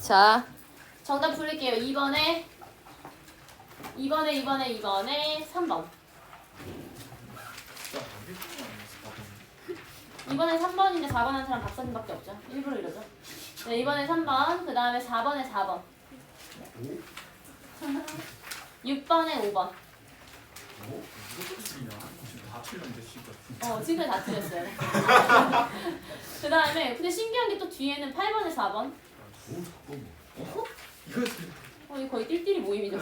자, 정답 부를게요. 2번에 3번. 이번에 3번인데 4번 한 사람 박사님밖에 없죠. 일부러 이러죠. 네, 이번에 3번, 그 다음에 4번에 4번. 6번에 5번. 지금까지 다 틀렸어요. 그 다음에 근데 신기한 게 또 뒤에는 8번에 4번. 이거 거의 띨띨이 모임이죠.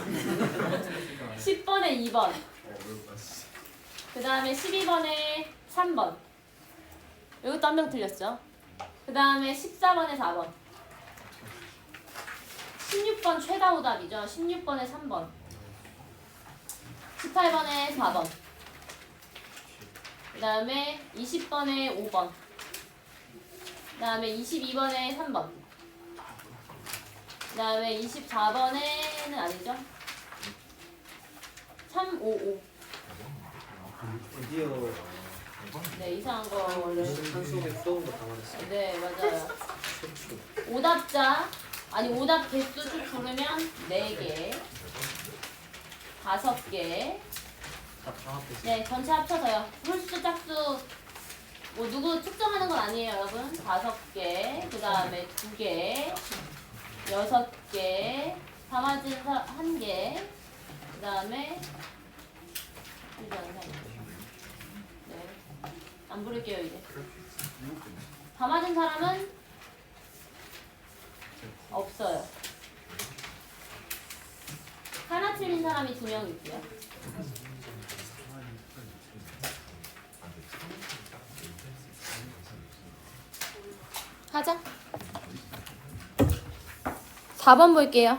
10번에 2번. 그 다음에 12번에 3번. 이것도 한 명 틀렸죠. 그 다음에 14번에 4번. 16번 최다 오답이죠. 16번에 3번. 18번에 4번. 그 다음에 20번에 5번. 그 다음에 22번에 3번. 그 다음에 24번에는 아니죠. 355. 드디어 네, 이상한 거를. 한숨에 수업도 당황했어요. 네, 맞아요. 오답자, 아니 오답 개수 쭉 부르면 4개, 5개. 다 합했어요. 네, 전체 합쳐서요. 홀수, 짝수, 뭐 누구 측정하는 건 아니에요, 여러분. 5개, 그 다음에 2개, 6개, 다 맞은 1개, 그 다음에 네, 안 부를게요 이제. 다 맞은 사람은 없어요. 하나 틀린 사람이 2명 있고요. 하자. 4번 볼게요.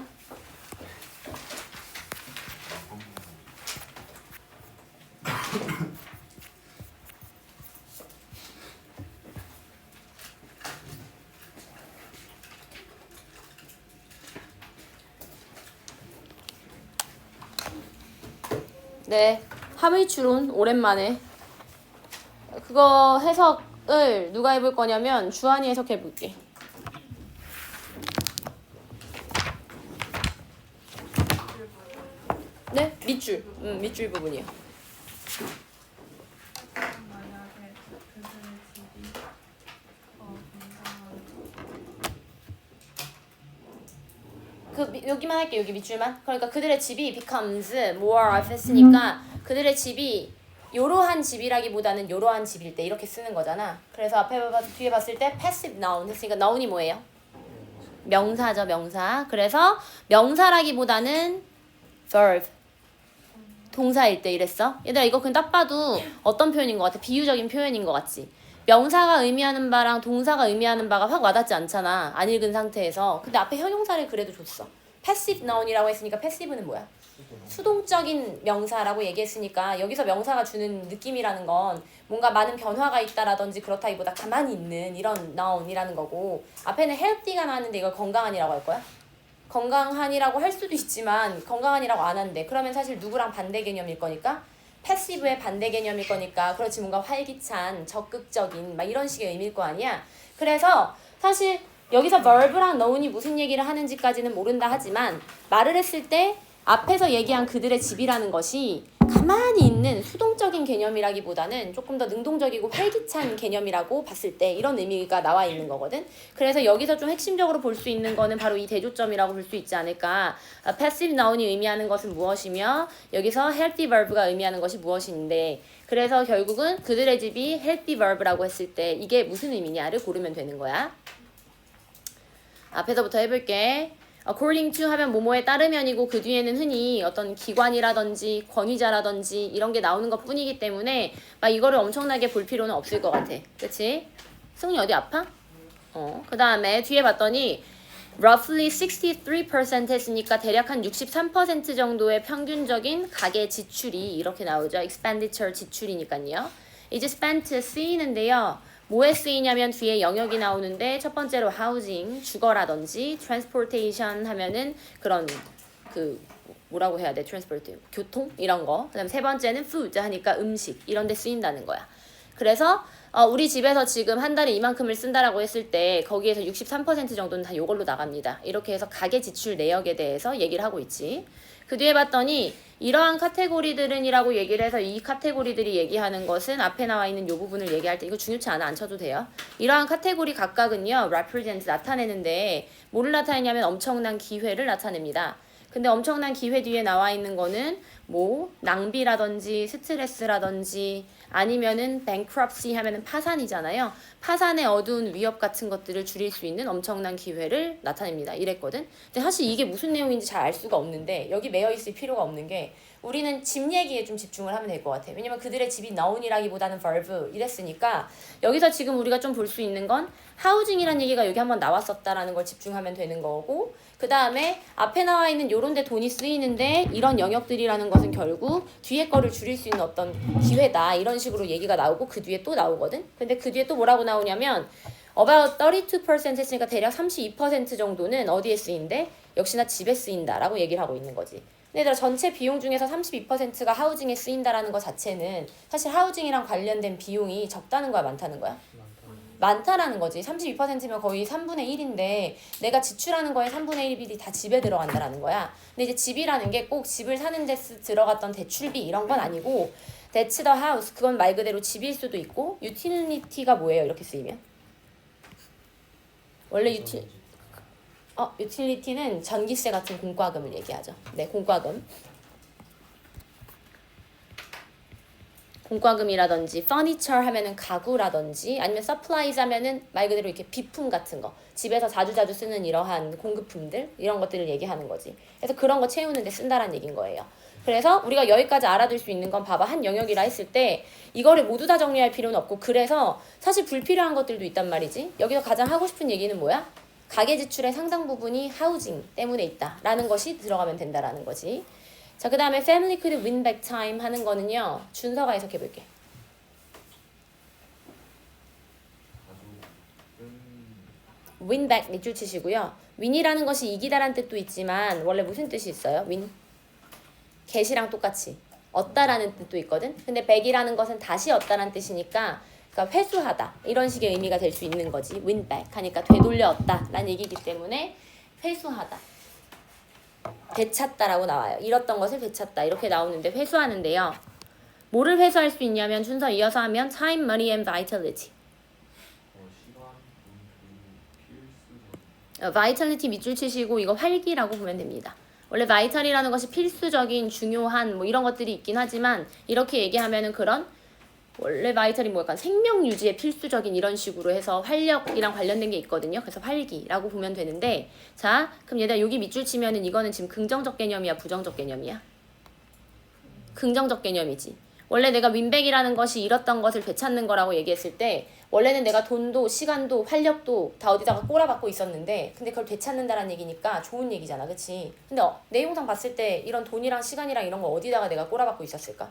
네, 함의추론 오랜만에. 그거 해석을 누가 해볼 거냐면 주한이 해석해 볼게. 네, 밑줄. 밑줄 부분이요. 만약에 그들의 집이 여기만 할게. 여기 밑줄만. 그러니까 그들의 집이 becomes more of 했으니까 그들의 집이 요러한 집이라기보다는 요러한 집일 때 이렇게 쓰는 거잖아. 그래서 뒤에 봤을 때 passive noun 했으니까 noun이 뭐예요? 명사죠, 명사. 그래서 명사라기보다는 verb. 동사일 때 이랬어. 얘들아 이거 그냥 딱 봐도 어떤 표현인 것 같아? 비유적인 표현인 것 같지? 명사가 의미하는 바랑 동사가 의미하는 바가 확 와닿지 않잖아. 안 읽은 상태에서. 근데 앞에 형용사를 그래도 줬어. passive noun이라고 했으니까 passive는 뭐야? 수동적인 명사라고 얘기했으니까 여기서 명사가 주는 느낌이라는 건 뭔가 많은 변화가 있다라든지 그렇다기보다 가만히 있는 이런 noun이라는 거고, 앞에는 healthy가 나왔는데 이걸 건강한이라고 할 거야? 건강한이라고 할 수도 있지만 건강한이라고 안 한대. 그러면 사실 누구랑 반대 개념일 거니까 패시브의 반대 개념일 거니까 그렇지 뭔가 활기찬, 적극적인 막 이런 식의 의미일 거 아니야. 그래서 사실 여기서 verb랑 noun이 무슨 얘기를 하는지까지는 모른다 하지만 말을 했을 때 앞에서 얘기한 그들의 집이라는 것이 가만히 있는 수동적인 개념이라기보다는 조금 더 능동적이고 활기찬 개념이라고 봤을 때 이런 의미가 나와 있는 거거든. 그래서 여기서 좀 핵심적으로 볼 수 있는 거는 바로 이 대조점이라고 볼 수 있지 않을까. passive noun이 의미하는 것은 무엇이며 여기서 healthy verb가 의미하는 것이 무엇인데, 그래서 결국은 그들의 집이 healthy verb라고 했을 때 이게 무슨 의미냐를 고르면 되는 거야. 앞에서부터 해볼게. according to 하면 뭐뭐에 따르면이고 그 뒤에는 흔히 어떤 기관이라든지 권위자라든지 이런 게 나오는 것 뿐이기 때문에 막 이거를 엄청나게 볼 필요는 없을 것 같아. 그치? 승리 어디 아파? 그 다음에 뒤에 봤더니 roughly 63% 했으니까 대략 한 63% 정도의 평균적인 가계 지출이 이렇게 나오죠. expenditure 지출이니까요. 이제 spent 쓰이는데요. 뭐에 쓰이냐면 뒤에 영역이 나오는데 첫 번째로 housing, 주거라든지 transportation 하면은 그런 뭐라고 해야 돼? transport, 교통? 이런 거. 그 다음에 세 번째는 food 하니까 음식 이런 데 쓰인다는 거야. 그래서 우리 집에서 지금 한 달에 이만큼을 쓴다라고 했을 때 거기에서 63% 정도는 다 요걸로 나갑니다. 이렇게 해서 가계 지출 내역에 대해서 얘기를 하고 있지. 그 뒤에 봤더니 이러한 카테고리들은이라고 얘기를 해서 이 카테고리들이 얘기하는 것은 앞에 나와 있는 요 부분을 얘기할 때 이거 중요치 않아 안 쳐도 돼요. 이러한 카테고리 각각은요 represent 나타내는데 뭐를 나타내냐면 엄청난 기회를 나타냅니다. 근데 엄청난 기회 뒤에 나와 있는 거는 뭐 낭비라든지 스트레스라든지 아니면은 bankruptcy 하면은 파산이잖아요. 파산의 어두운 위협 같은 것들을 줄일 수 있는 엄청난 기회를 나타냅니다. 이랬거든. 근데 사실 이게 무슨 내용인지 잘 알 수가 없는데 여기 매여 있을 필요가 없는 게 우리는 집 얘기에 좀 집중을 하면 될 것 같아. 왜냐면 그들의 집이 known이라기보다는 verb 이랬으니까 여기서 지금 우리가 좀 볼 수 있는 건 housing이라는 얘기가 여기 한번 나왔었다라는 걸 집중하면 되는 거고 그 다음에 앞에 나와 있는 요런 데 돈이 쓰이는데 이런 영역들이라는 것은 결국 뒤에 거를 줄일 수 있는 어떤 기회다 이런 식으로 얘기가 나오고 그 뒤에 또 나오거든. 근데 그 뒤에 또 뭐라고 나오냐면 about 32% 했으니까 대략 32% 정도는 어디에 쓰인대? 역시나 집에 쓰인다라고 얘기를 하고 있는 거지. 근데 얘들아 전체 비용 중에서 32%가 하우징에 쓰인다라는 것 자체는 사실 하우징이랑 관련된 비용이 적다는 거야 많다는 거야? 많다라는 거지. 32%면 거의 3분의 1인데 내가 지출하는 거에 3분의 1이 다 집에 들어간다라는 거야. 근데 이제 집이라는 게 꼭 집을 사는 데 들어갔던 대출비 이런 건 아니고 That's the house. 그건 말 그대로 집일 수도 있고 utility가 뭐예요? 이렇게 쓰이면? 원래 utility는 전기세 같은 공과금을 얘기하죠. 네, 공과금. 공과금이라든지 furniture 하면은 가구라든지 아니면 supplies 하면은 말 그대로 이렇게 비품 같은 거 집에서 자주자주 쓰는 이러한 공급품들 이런 것들을 얘기하는 거지. 그래서 그런 거 채우는 데 쓴다라는 얘기인 거예요. 그래서 우리가 여기까지 알아둘 수 있는 건 봐봐 한 영역이라 했을 때 이거를 모두 다 정리할 필요는 없고 그래서 사실 불필요한 것들도 있단 말이지. 여기서 가장 하고 싶은 얘기는 뭐야? 가계 지출의 상당 부분이 하우징 때문에 있다라는 것이 들어가면 된다라는 거지. 자, 그 다음에 family could win back time 하는 거는요. 준서가 해석해 볼게. win back 밑줄 치시고요. win이라는 것이 이기다란 뜻도 있지만 원래 무슨 뜻이 있어요? win? get이랑 똑같이 얻다라는 뜻도 있거든. 근데 back이라는 것은 다시 얻다라는 뜻이니까 그러니까 회수하다 이런 식의 의미가 될 수 있는 거지. win back 하니까 되돌려 얻다라는 얘기이기 때문에 회수하다. 되찾다라고 나와요. 잃었던 것을 되찾다 이렇게 나오는데 회수하는데요. 뭐를 회수할 수 있냐면 순서 이어서 하면 time, money, and vitality. vitality 밑줄 치시고 이거 활기라고 보면 됩니다. 원래 vital이라는 것이 필수적인 중요한 뭐 이런 것들이 있긴 하지만 이렇게 얘기하면은 그런 원래 바이탈이 뭐 약간 생명 유지에 필수적인 이런 식으로 해서 활력이랑 관련된 게 있거든요. 그래서 활기라고 보면 되는데 자 그럼 얘들아 여기 밑줄 치면은 이거는 지금 긍정적 개념이야 부정적 개념이야? 긍정적 개념이지. 원래 내가 윈백이라는 것이 잃었던 것을 되찾는 거라고 얘기했을 때 원래는 내가 돈도 시간도 활력도 다 어디다가 꼬라박고 있었는데 근데 그걸 되찾는다라는 얘기니까 좋은 얘기잖아 그치? 근데 내용상 봤을 때 이런 돈이랑 시간이랑 이런 거 어디다가 내가 꼬라박고 있었을까?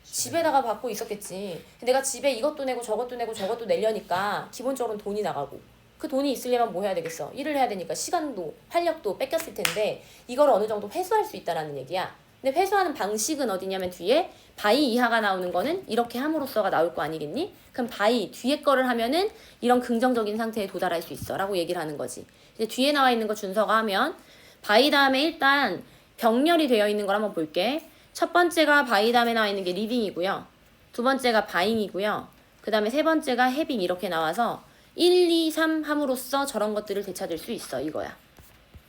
집에다가 받고 있었겠지. 내가 집에 이것도 내고 저것도 내고 저것도 내려니까 기본적으로는 돈이 나가고 그 돈이 있으려면 뭐 해야 되겠어? 일을 해야 되니까 시간도 활력도 뺏겼을 텐데 이걸 어느 정도 회수할 수 있다라는 얘기야. 근데 회수하는 방식은 어디냐면 뒤에 바이 이하가 나오는 거는 이렇게 함으로써가 나올 거 아니겠니? 그럼 바이 뒤에 거를 하면은 이런 긍정적인 상태에 도달할 수 있어 라고 얘기를 하는 거지. 이제 뒤에 나와 있는 거 준서가 하면 바이 다음에 일단 병렬이 되어 있는 걸 한번 볼게. 첫 번째가 바이 다음에 나와 있는 게 리빙이고요. 두 번째가 바잉이고요. 그 다음에 세 번째가 해빙 이렇게 나와서 1, 2, 3 함으로써 저런 것들을 되찾을 수 있어 이거야.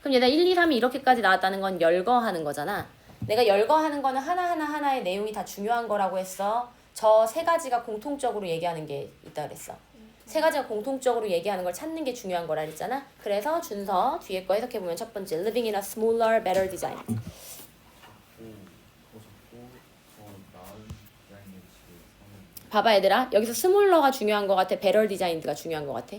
그럼 얘가 1, 2, 3이 이렇게까지 나왔다는 건 열거하는 거잖아. 내가 열거하는 거는 하나하나의 내용이 다 중요한 거라고 했어. 저 세 가지가 공통적으로 얘기하는 게 있다 그랬어. 세 가지가 공통적으로 얘기하는 걸 찾는 게 중요한 거라 그랬잖아. 그래서 준서 뒤에 거 해석해보면 첫 번째 living in a smaller, better design. 봐봐 얘들아 여기서 스몰러가 중요한 것 같아 배럴 디자인드가 중요한 것 같아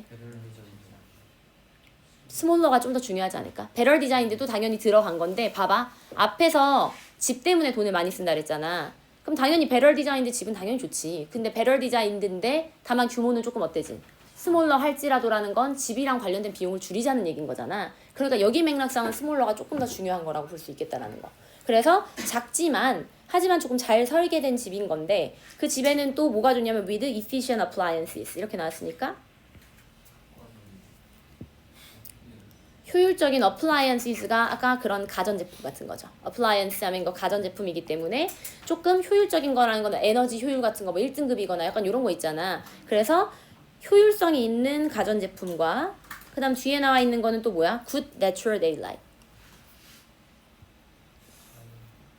스몰러가 좀 더 중요하지 않을까? 배럴 디자인드도 당연히 들어간 건데 봐봐 앞에서 집 때문에 돈을 많이 쓴다 그랬잖아. 그럼 당연히 배럴 디자인드 집은 당연히 좋지. 근데 배럴 디자인드인데 다만 규모는 조금 어때지? 스몰러 할지라도라는 건 집이랑 관련된 비용을 줄이자는 얘기인 거잖아. 그러니까 여기 맥락상은 스몰러가 조금 더 중요한 거라고 볼 수 있겠다라는 거. 그래서 작지만 하지만 조금 잘 설계된 집인 건데 그 집에는 또 뭐가 좋냐면 with efficient appliances 이렇게 나왔으니까 효율적인 appliances가 아까 그런 가전제품 같은 거죠. appliance 하면 이거 가전제품이기 때문에 조금 효율적인 거라는 거는 에너지 효율 같은 거 뭐 1등급이거나 약간 이런 거 있잖아. 그래서 효율성이 있는 가전제품과 그 다음 뒤에 나와 있는 거는 또 뭐야? good natural daylight.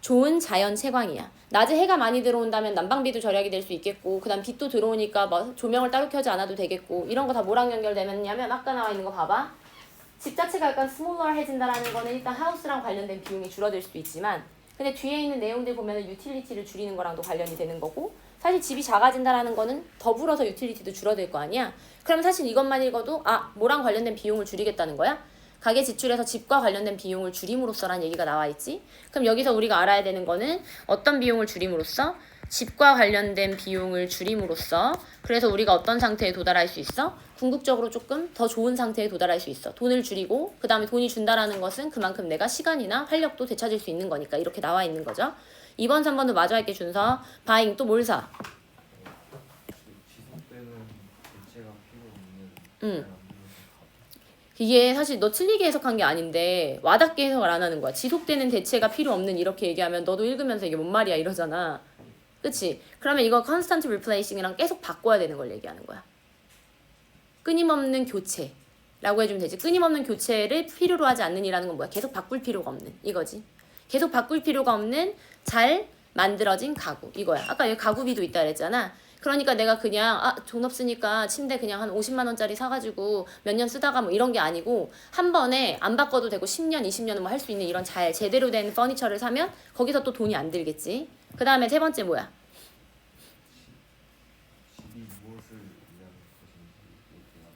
좋은 자연 채광이야. 낮에 해가 많이 들어온다면 난방비도 절약이 될 수 있겠고 그 다음 빛도 들어오니까 뭐 조명을 따로 켜지 않아도 되겠고 이런 거 다 뭐랑 연결되느냐면 아까 나와 있는 거 봐봐. 집 자체가 약간 스몰러해진다라는 거는 일단 하우스랑 관련된 비용이 줄어들 수도 있지만 근데 뒤에 있는 내용들 보면은 유틸리티를 줄이는 거랑도 관련이 되는 거고 사실 집이 작아진다라는 거는 더불어서 유틸리티도 줄어들 거 아니야. 그럼 사실 이것만 읽어도 아 뭐랑 관련된 비용을 줄이겠다는 거야? 가계 지출에서 집과 관련된 비용을 줄임으로써라는 얘기가 나와 있지. 그럼 여기서 우리가 알아야 되는 거는 어떤 비용을 줄임으로써? 집과 관련된 비용을 줄임으로써 그래서 우리가 어떤 상태에 도달할 수 있어? 궁극적으로 조금 더 좋은 상태에 도달할 수 있어. 돈을 줄이고 그 다음에 돈이 준다라는 것은 그만큼 내가 시간이나 활력도 되찾을 수 있는 거니까 이렇게 나와 있는 거죠. 2번, 3번도 마저 할게 준서. 바잉 또 뭘 사? 지속되는 대체가 필요 없는 응. 이게 사실 너 틀리게 해석한 게 아닌데 와닿게 해석을 안 하는 거야. 지속되는 대체가 필요 없는 이렇게 얘기하면 너도 읽으면서 이게 뭔 말이야 이러잖아. 그치? 그러면 이거 constant replacing이랑 계속 바꿔야 되는 걸 얘기하는 거야. 끊임없는 교체라고 해주면 되지. 끊임없는 교체를 필요로 하지 않는 이라는 건 뭐야? 계속 바꿀 필요가 없는 이거지. 계속 바꿀 필요가 없는 잘 만들어진 가구 이거야. 아까 여기 가구비도 있다 그랬잖아. 그러니까 내가 그냥 돈 없으니까 침대 그냥 한 50만 원짜리 사가지고 몇 년 쓰다가 뭐 이런 게 아니고 한 번에 안 바꿔도 되고 10년, 20년은 뭐 할 수 있는 이런 잘 제대로 된 퍼니처를 사면 거기서 또 돈이 안 들겠지. 그 다음에 세 번째 뭐야? 집이 무엇을 위한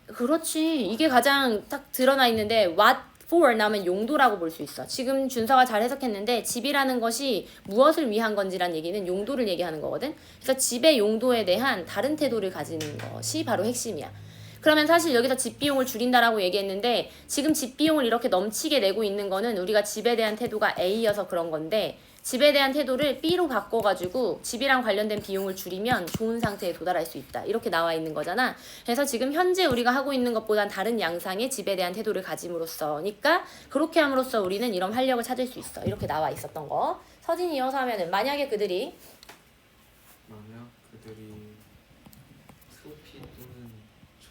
것인지 그렇지. 이게 가장 딱 드러나 있는데 what for 나오면 용도라고 볼 수 있어. 지금 준서가 잘 해석했는데 집이라는 것이 무엇을 위한 건지란 얘기는 용도를 얘기하는 거거든. 그래서 집의 용도에 대한 다른 태도를 가지는 것이 바로 핵심이야. 그러면 사실 여기서 집 비용을 줄인다라고 얘기했는데 지금 집 비용을 이렇게 넘치게 내고 있는 거는 우리가 집에 대한 태도가 A여서 그런 건데 집에 대한 태도를 B로 바꿔가지고 집이랑 관련된 비용을 줄이면 좋은 상태에 도달할 수 있다. 이렇게 나와 있는 거잖아. 그래서 지금 현재 우리가 하고 있는 것보단 다른 양상의 집에 대한 태도를 가짐으로써니까 그렇게 함으로써 우리는 이런 활력을 찾을 수 있어. 이렇게 나와 있었던 거. 서진이 이어서 하면은 만약에 그들이 만약 그들이 트로피 또는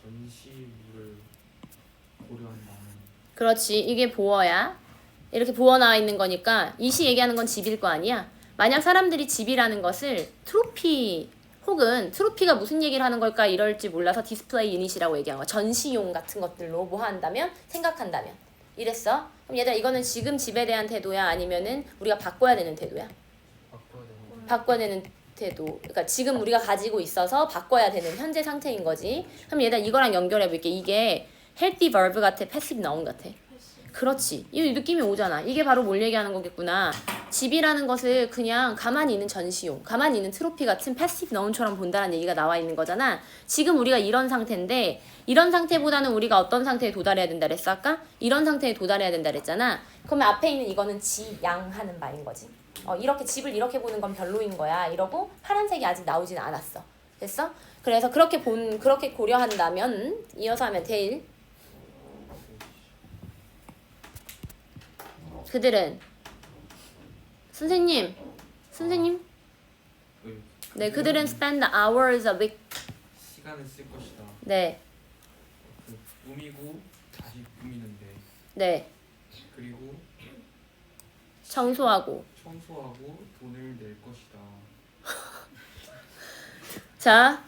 전시물을 고려한다면 그렇지. 이게 보어야. 이렇게 보어 나와 있는 거니까 이 시 얘기하는 건 집일 거 아니야. 만약 사람들이 집이라는 것을 트로피 혹은 트로피가 무슨 얘기를 하는 걸까 이럴지 몰라서 디스플레이 유닛이라고 얘기한 거야. 전시용 같은 것들로 뭐 한다면 생각한다면 이랬어. 그럼 얘들아 이거는 지금 집에 대한 태도야 아니면은 우리가 바꿔야 되는 태도야? 바꿔야 되는 바꿔야 되는 태도. 그러니까 지금 우리가 가지고 있어서 바꿔야 되는 현재 상태인 거지. 그럼 얘들아 이거랑 연결해 볼게. 이게 healthy verb 같아, passive noun 같아? 그렇지. 이 느낌이 오잖아. 이게 바로 뭘 얘기하는 거겠구나. 집이라는 것을 그냥 가만히 있는 전시용, 가만히 있는 트로피 같은 패시브 너운처럼 본다는 얘기가 나와 있는 거잖아. 지금 우리가 이런 상태인데 이런 상태보다는 우리가 어떤 상태에 도달해야 된다 그랬어 아까? 이런 상태에 도달해야 된다 그랬잖아. 그러면 앞에 있는 이거는 지양하는 말인 거지. 이렇게 집을 이렇게 보는 건 별로인 거야. 이러고 파란색이 아직 나오진 않았어. 됐어? 그래서 그렇게 고려한다면 이어서 하면 데일 그들은 선생님 네 그들은 spend hours a week 시간을 쓸 것이다. 네 꾸미고 다시 꾸미는데 네 그리고 청소하고 청소하고 돈을 낼 것이다. 자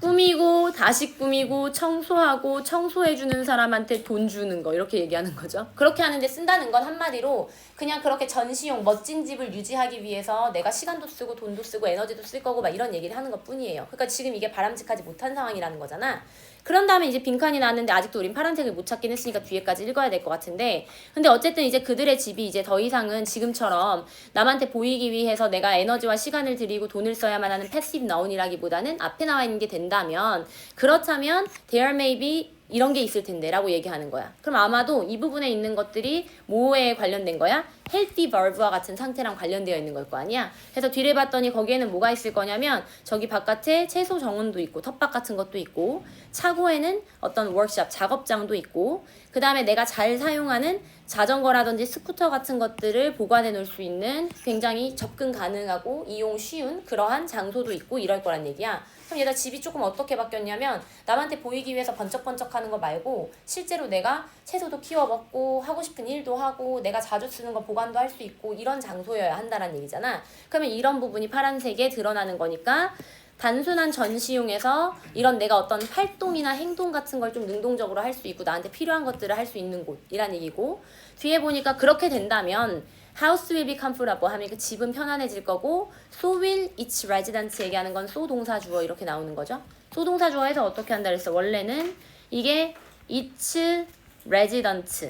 꾸미고 다시 꾸미고 청소하고 청소해주는 사람한테 돈 주는 거 이렇게 얘기하는 거죠. 그렇게 하는데 쓴다는 건 한마디로 그냥 그렇게 전시용 멋진 집을 유지하기 위해서 내가 시간도 쓰고 돈도 쓰고 에너지도 쓸 거고 막 이런 얘기를 하는 것 뿐이에요. 그러니까 지금 이게 바람직하지 못한 상황이라는 거잖아. 그런 다음에 이제 빈칸이 나왔는데 아직도 우린 파란색을 못 찾긴 했으니까 뒤에까지 읽어야 될 것 같은데 근데 어쨌든 이제 그들의 집이 이제 더 이상은 지금처럼 남한테 보이기 위해서 내가 에너지와 시간을 들이고 돈을 써야만 하는 패시브 나운이라기보다는 앞에 나와 있는 게 된다면 그렇다면 there may be 이런 게 있을 텐데 라고 얘기하는 거야. 그럼 아마도 이 부분에 있는 것들이 뭐에 관련된 거야? healthy verve와 같은 상태랑 관련되어 있는 걸 거 아니야. 그래서 뒤를 봤더니 거기에는 뭐가 있을 거냐면 저기 바깥에 채소 정원도 있고 텃밭 같은 것도 있고 차고에는 어떤 워크숍 작업장도 있고 그 다음에 내가 잘 사용하는 자전거라든지 스쿠터 같은 것들을 보관해 놓을 수 있는 굉장히 접근 가능하고 이용 쉬운 그러한 장소도 있고 이럴 거란 얘기야. 그럼 얘가 집이 조금 어떻게 바뀌었냐면 남한테 보이기 위해서 번쩍번쩍 하는 거 말고 실제로 내가 채소도 키워 먹고 하고 싶은 일도 하고 내가 자주 쓰는 거 보관도 할 수 있고 이런 장소여야 한다는 얘기잖아. 그러면 이런 부분이 파란색에 드러나는 거니까 단순한 전시용에서 이런 내가 어떤 활동이나 행동 같은 걸 좀 능동적으로 할 수 있고 나한테 필요한 것들을 할 수 있는 곳이란 얘기고 뒤에 보니까 그렇게 된다면 house will be comfortable 하면 그 집은 편안해질 거고 so will its residents 얘기하는 건 so 동사 주어 이렇게 나오는 거죠. so 동사 주어에서 어떻게 한다 그랬어? 원래는 이게 its residents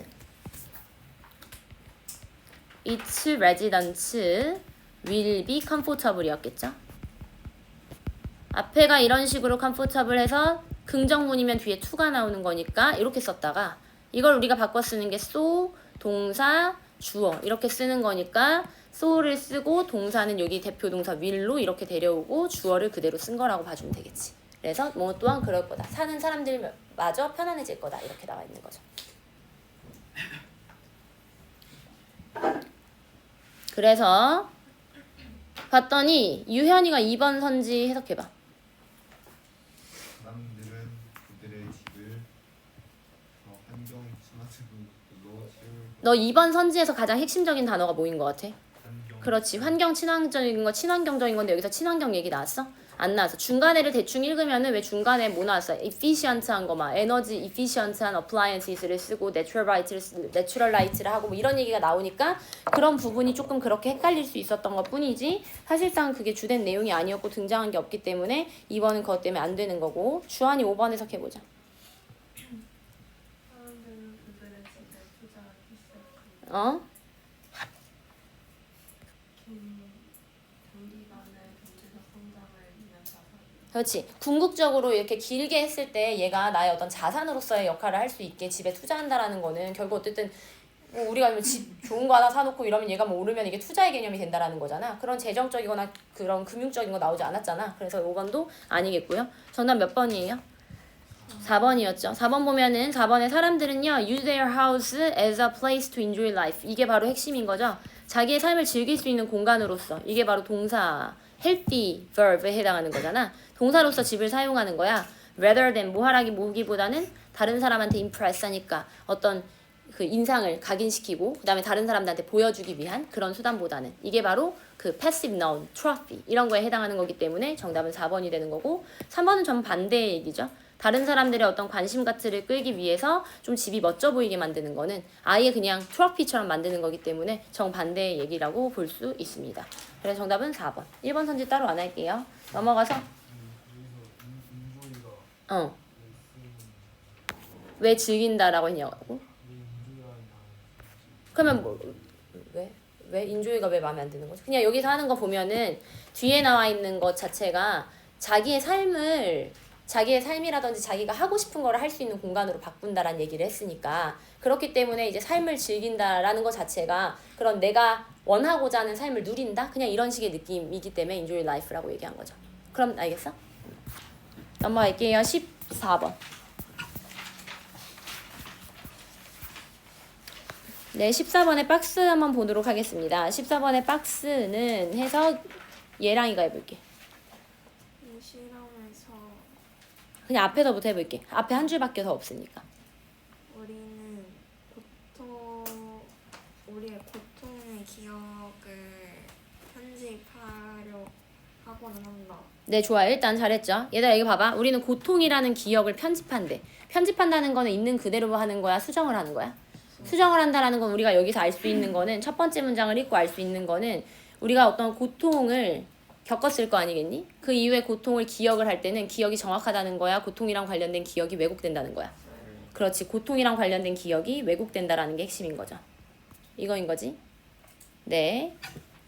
will be comfortable 이었겠죠. 앞에가 이런 식으로 comfortable 해서 긍정문이면 뒤에 to가 나오는 거니까 이렇게 썼다가 이걸 우리가 바꿔 쓰는 게 so 동사 주어 이렇게 쓰는 거니까 so를 쓰고 동사는 여기 대표 동사 will로 이렇게 데려오고 주어를 그대로 쓴 거라고 봐주면 되겠지. 그래서 뭐 또한 그럴 거다. 사는 사람들마저 편안해질 거다. 이렇게 나와 있는 거죠. 그래서 봤더니 유현이가 2번 선지 해석해봐. 사람들은 그들의 집을 환경 친화적으로 너 2번 선지에서 가장 핵심적인 단어가 뭐인 것 같아? 환경 그렇지. 환경 친환경적인 거 친환경적인 건데 여기서 친환경 얘기 나왔어? 안 나왔어. 중간에를 대충 읽으면은 왜 중간에 뭐 나왔어? efficient한 거 막 에너지 efficient한 appliances를 쓰고 natural light를 하고 뭐 이런 얘기가 나오니까 그런 부분이 조금 그렇게 헷갈릴 수 있었던 것 뿐이지 사실상 그게 주된 내용이 아니었고 등장한 게 없기 때문에 2번은 그것 때문에 안 되는 거고 주한이 5번 해석해보자. 사람들은 그들의 집에 투자하기 시작합니다. 어? 단기간에 경제적 성장을 위한 자산. 그렇지. 궁극적으로 이렇게 길게 했을 때 얘가 나의 어떤 자산으로서의 역할을 할 수 있게 집에 투자한다라는 거는 결국 어쨌든 뭐 우리가 집 좋은 거 하나 사놓고 이러면 얘가 뭐 오르면 이게 투자의 개념이 된다라는 거잖아. 그런 재정적이거나 그런 금융적인 거 나오지 않았잖아. 그래서 5번도 아니겠고요. 정답 몇 번이에요? 4번이었죠. 4번 보면은 4번에 사람들은요 use their house as a place to enjoy life. 이게 바로 핵심인 거죠. 자기의 삶을 즐길 수 있는 공간으로서 이게 바로 동사 healthy verb에 해당하는 거잖아. 동사로서 집을 사용하는 거야. rather than 뭐하라기 모으기보다는 다른 사람한테 impress 하니까 어떤 그 인상을 각인시키고 그 다음에 다른 사람들한테 보여주기 위한 그런 수단보다는 이게 바로 그 passive noun, trophy 이런 거에 해당하는 거기 때문에 정답은 4번이 되는 거고 3번은 전 반대의 얘기죠. 다른 사람들의 어떤 관심 가치를 끌기 위해서 좀 집이 멋져 보이게 만드는 거는 아예 그냥 트로피처럼 만드는 거기 때문에 정반대의 얘기라고 볼 수 있습니다. 그래서 정답은 4번. 1번 선지 따로 안 할게요. 넘어가서 왜 즐긴다라고 했냐고? 그러면 뭐 왜 인조이가 왜 마음에 안 드는 거지? 그냥 여기서 하는 거 보면은 뒤에 나와 있는 것 자체가 자기의 삶이라든지 자기가 하고 싶은 거를 할 수 있는 공간으로 바꾼다라는 얘기를 했으니까 그렇기 때문에 이제 삶을 즐긴다라는 것 자체가 그런 내가 원하고자 하는 삶을 누린다? 그냥 이런 식의 느낌이기 때문에 enjoy life라고 얘기한 거죠. 그럼 알겠어? 넘어갈게요. 14번. 네, 14번의 박스 한번 보도록 하겠습니다. 14번의 박스는 해서 얘랑이가 해볼게. 이 실험에서 그냥 앞에서부터 해볼게. 앞에 한 줄밖에 더 없으니까. 우리는 우리의 고통의 기억을 편집하려 하고는 한다. 네, 좋아. 일단 잘했죠. 얘들아, 여기 봐봐. 우리는 고통이라는 기억을 편집한대. 편집한다는 거는 있는 그대로 하는 거야? 수정을 하는 거야? 수정을 한다라는 건 우리가 여기서 알 수 있는 거는 첫 번째 문장을 읽고 알 수 있는 거는 우리가 어떤 고통을 겪었을 거 아니겠니? 그 이후에 고통을 기억을 할 때는 기억이 정확하다는 거야? 고통이랑 관련된 기억이 왜곡된다는 거야? 그렇지. 고통이랑 관련된 기억이 왜곡된다라는 게 핵심인 거죠. 이거인 거지? 네.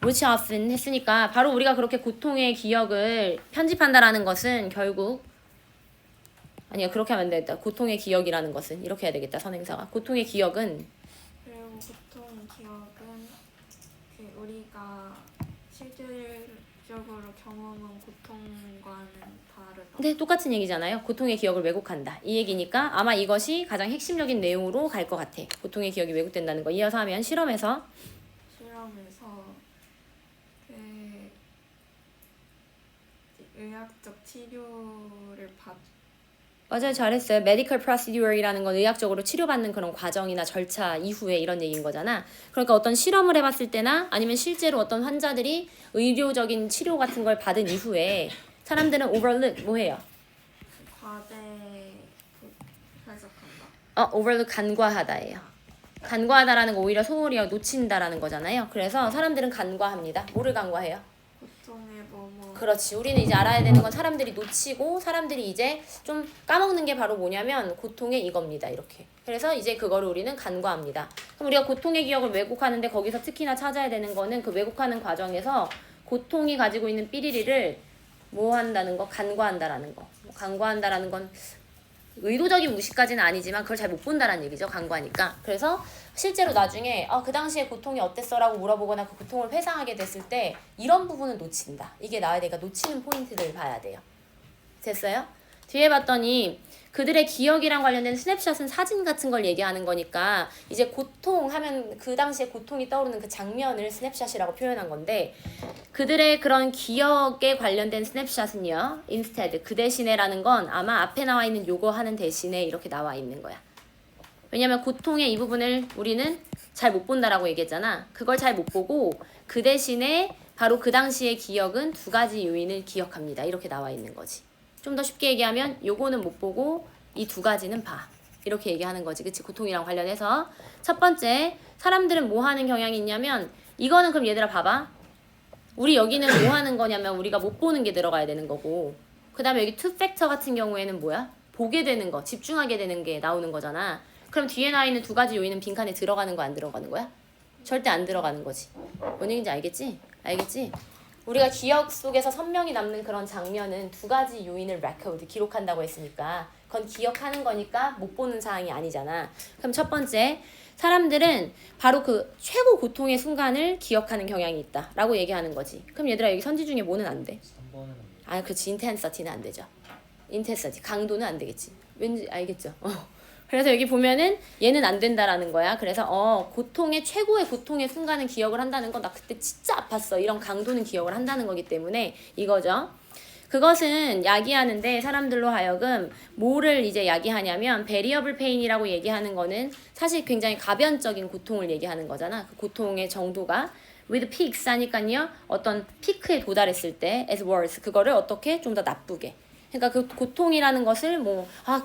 which often 했으니까 바로 우리가 그렇게 고통의 기억을 편집한다라는 것은 결국 아니야, 그렇게 하면 안 되겠다. 고통의 기억이라는 것은 이렇게 해야 되겠다. 선행사가. 고통의 기억은 그리고 고통의 기억은 그 우리가 실질적으로 경험한 고통과는 다르다. 네, 똑같은 얘기잖아요. 고통의 기억을 왜곡한다. 이 얘기니까 아마 이것이 가장 핵심적인 내용으로 갈 것 같아. 고통의 기억이 왜곡된다는 거. 이어서 하면 실험에서 실험에서 그 의학적 치료를 받 맞아요. 잘했어요. medical procedure이라는 건 의학적으로 치료받는 그런 과정이나 절차 이후에 이런 얘기인 거잖아. 그러니까 어떤 실험을 해봤을 때나 아니면 실제로 어떤 환자들이 의료적인 치료 같은 걸 받은 이후에 사람들은 overlook 뭐 해요? 과대 해석한다. overlook 간과하다예요. 간과하다라는 거 오히려 소홀히 놓친다라는 거잖아요. 그래서 사람들은 간과합니다. 뭐를 간과해요? 고통의 뭐뭐 그렇지. 우리는 이제 알아야 되는 건 사람들이 놓치고 사람들이 이제 좀 까먹는 게 바로 뭐냐면 고통의 이겁니다. 이렇게. 그래서 이제 그거를 우리는 간과합니다. 그럼 우리가 고통의 기억을 왜곡하는데 거기서 특히나 찾아야 되는 거는 그 왜곡하는 과정에서 고통이 가지고 있는 삐리리를 뭐 한다는 거? 간과한다라는 거. 간과한다라는 건 의도적인 무시까지는 아니지만 그걸 잘 못 본다라는 얘기죠. 간과니까. 그래서 실제로 나중에 그 당시에 고통이 어땠어? 라고 물어보거나 그 고통을 회상하게 됐을 때 이런 부분은 놓친다. 이게 나와야 되니까 놓치는 포인트들을 봐야 돼요. 됐어요? 뒤에 봤더니 그들의 기억이랑 관련된 스냅샷은 사진 같은 걸 얘기하는 거니까 이제 고통하면 그 당시에 고통이 떠오르는 그 장면을 스냅샷이라고 표현한 건데 그들의 그런 기억에 관련된 스냅샷은요. instead 그 대신에라는 건 아마 앞에 나와 있는 요거 하는 대신에 이렇게 나와 있는 거야. 왜냐면 고통의 이 부분을 우리는 잘 못 본다라고 얘기했잖아. 그걸 잘 못 보고 그 대신에 바로 그 당시의 기억은 두 가지 요인을 기억합니다. 이렇게 나와 있는 거지. 좀 더 쉽게 얘기하면 요거는 못 보고 이 두 가지는 봐. 이렇게 얘기하는 거지. 그치? 고통이랑 관련해서. 첫 번째, 사람들은 뭐 하는 경향이 있냐면 이거는 그럼 얘들아 봐봐. 우리 여기는 뭐 하는 거냐면 우리가 못 보는 게 들어가야 되는 거고 그 다음에 여기 투 팩터 같은 경우에는 뭐야? 보게 되는 거, 집중하게 되는 게 나오는 거잖아. 그럼 뒤에 나와 있는 두 가지 요인은 빈칸에 들어가는 거 안 들어가는 거야? 절대 안 들어가는 거지. 뭔 얘기인지 알겠지? 알겠지? 우리가 기억 속에서 선명히 남는 그런 장면은 두 가지 요인을 record, 기록한다고 했으니까 그건 기억하는 거니까 못 보는 사항이 아니잖아. 그럼 첫 번째, 사람들은 바로 그 최고 고통의 순간을 기억하는 경향이 있다 라고 얘기하는 거지. 그럼 얘들아 여기 선지 중에 뭐는 안 돼? 3번은 그렇지. intensity는 안 되죠. intensity, 강도는 안 되겠지. 왠지 알겠죠? 그래서 여기 보면은 얘는 안 된다라는 거야. 그래서 고통의 최고의 고통의 순간은 기억을 한다는 건 나 그때 진짜 아팠어. 이런 강도는 기억을 한다는 거기 때문에 이거죠. 그것은 야기하는데 사람들로 하여금 뭐를 이제 야기하냐면 variable pain이라고 얘기하는 거는 사실 굉장히 가변적인 고통을 얘기하는 거잖아. 그 고통의 정도가 with peaks 하니까요. 어떤 피크에 도달했을 때 as worse 그거를 어떻게 좀 더 나쁘게. 그러니까 그 고통이라는 것을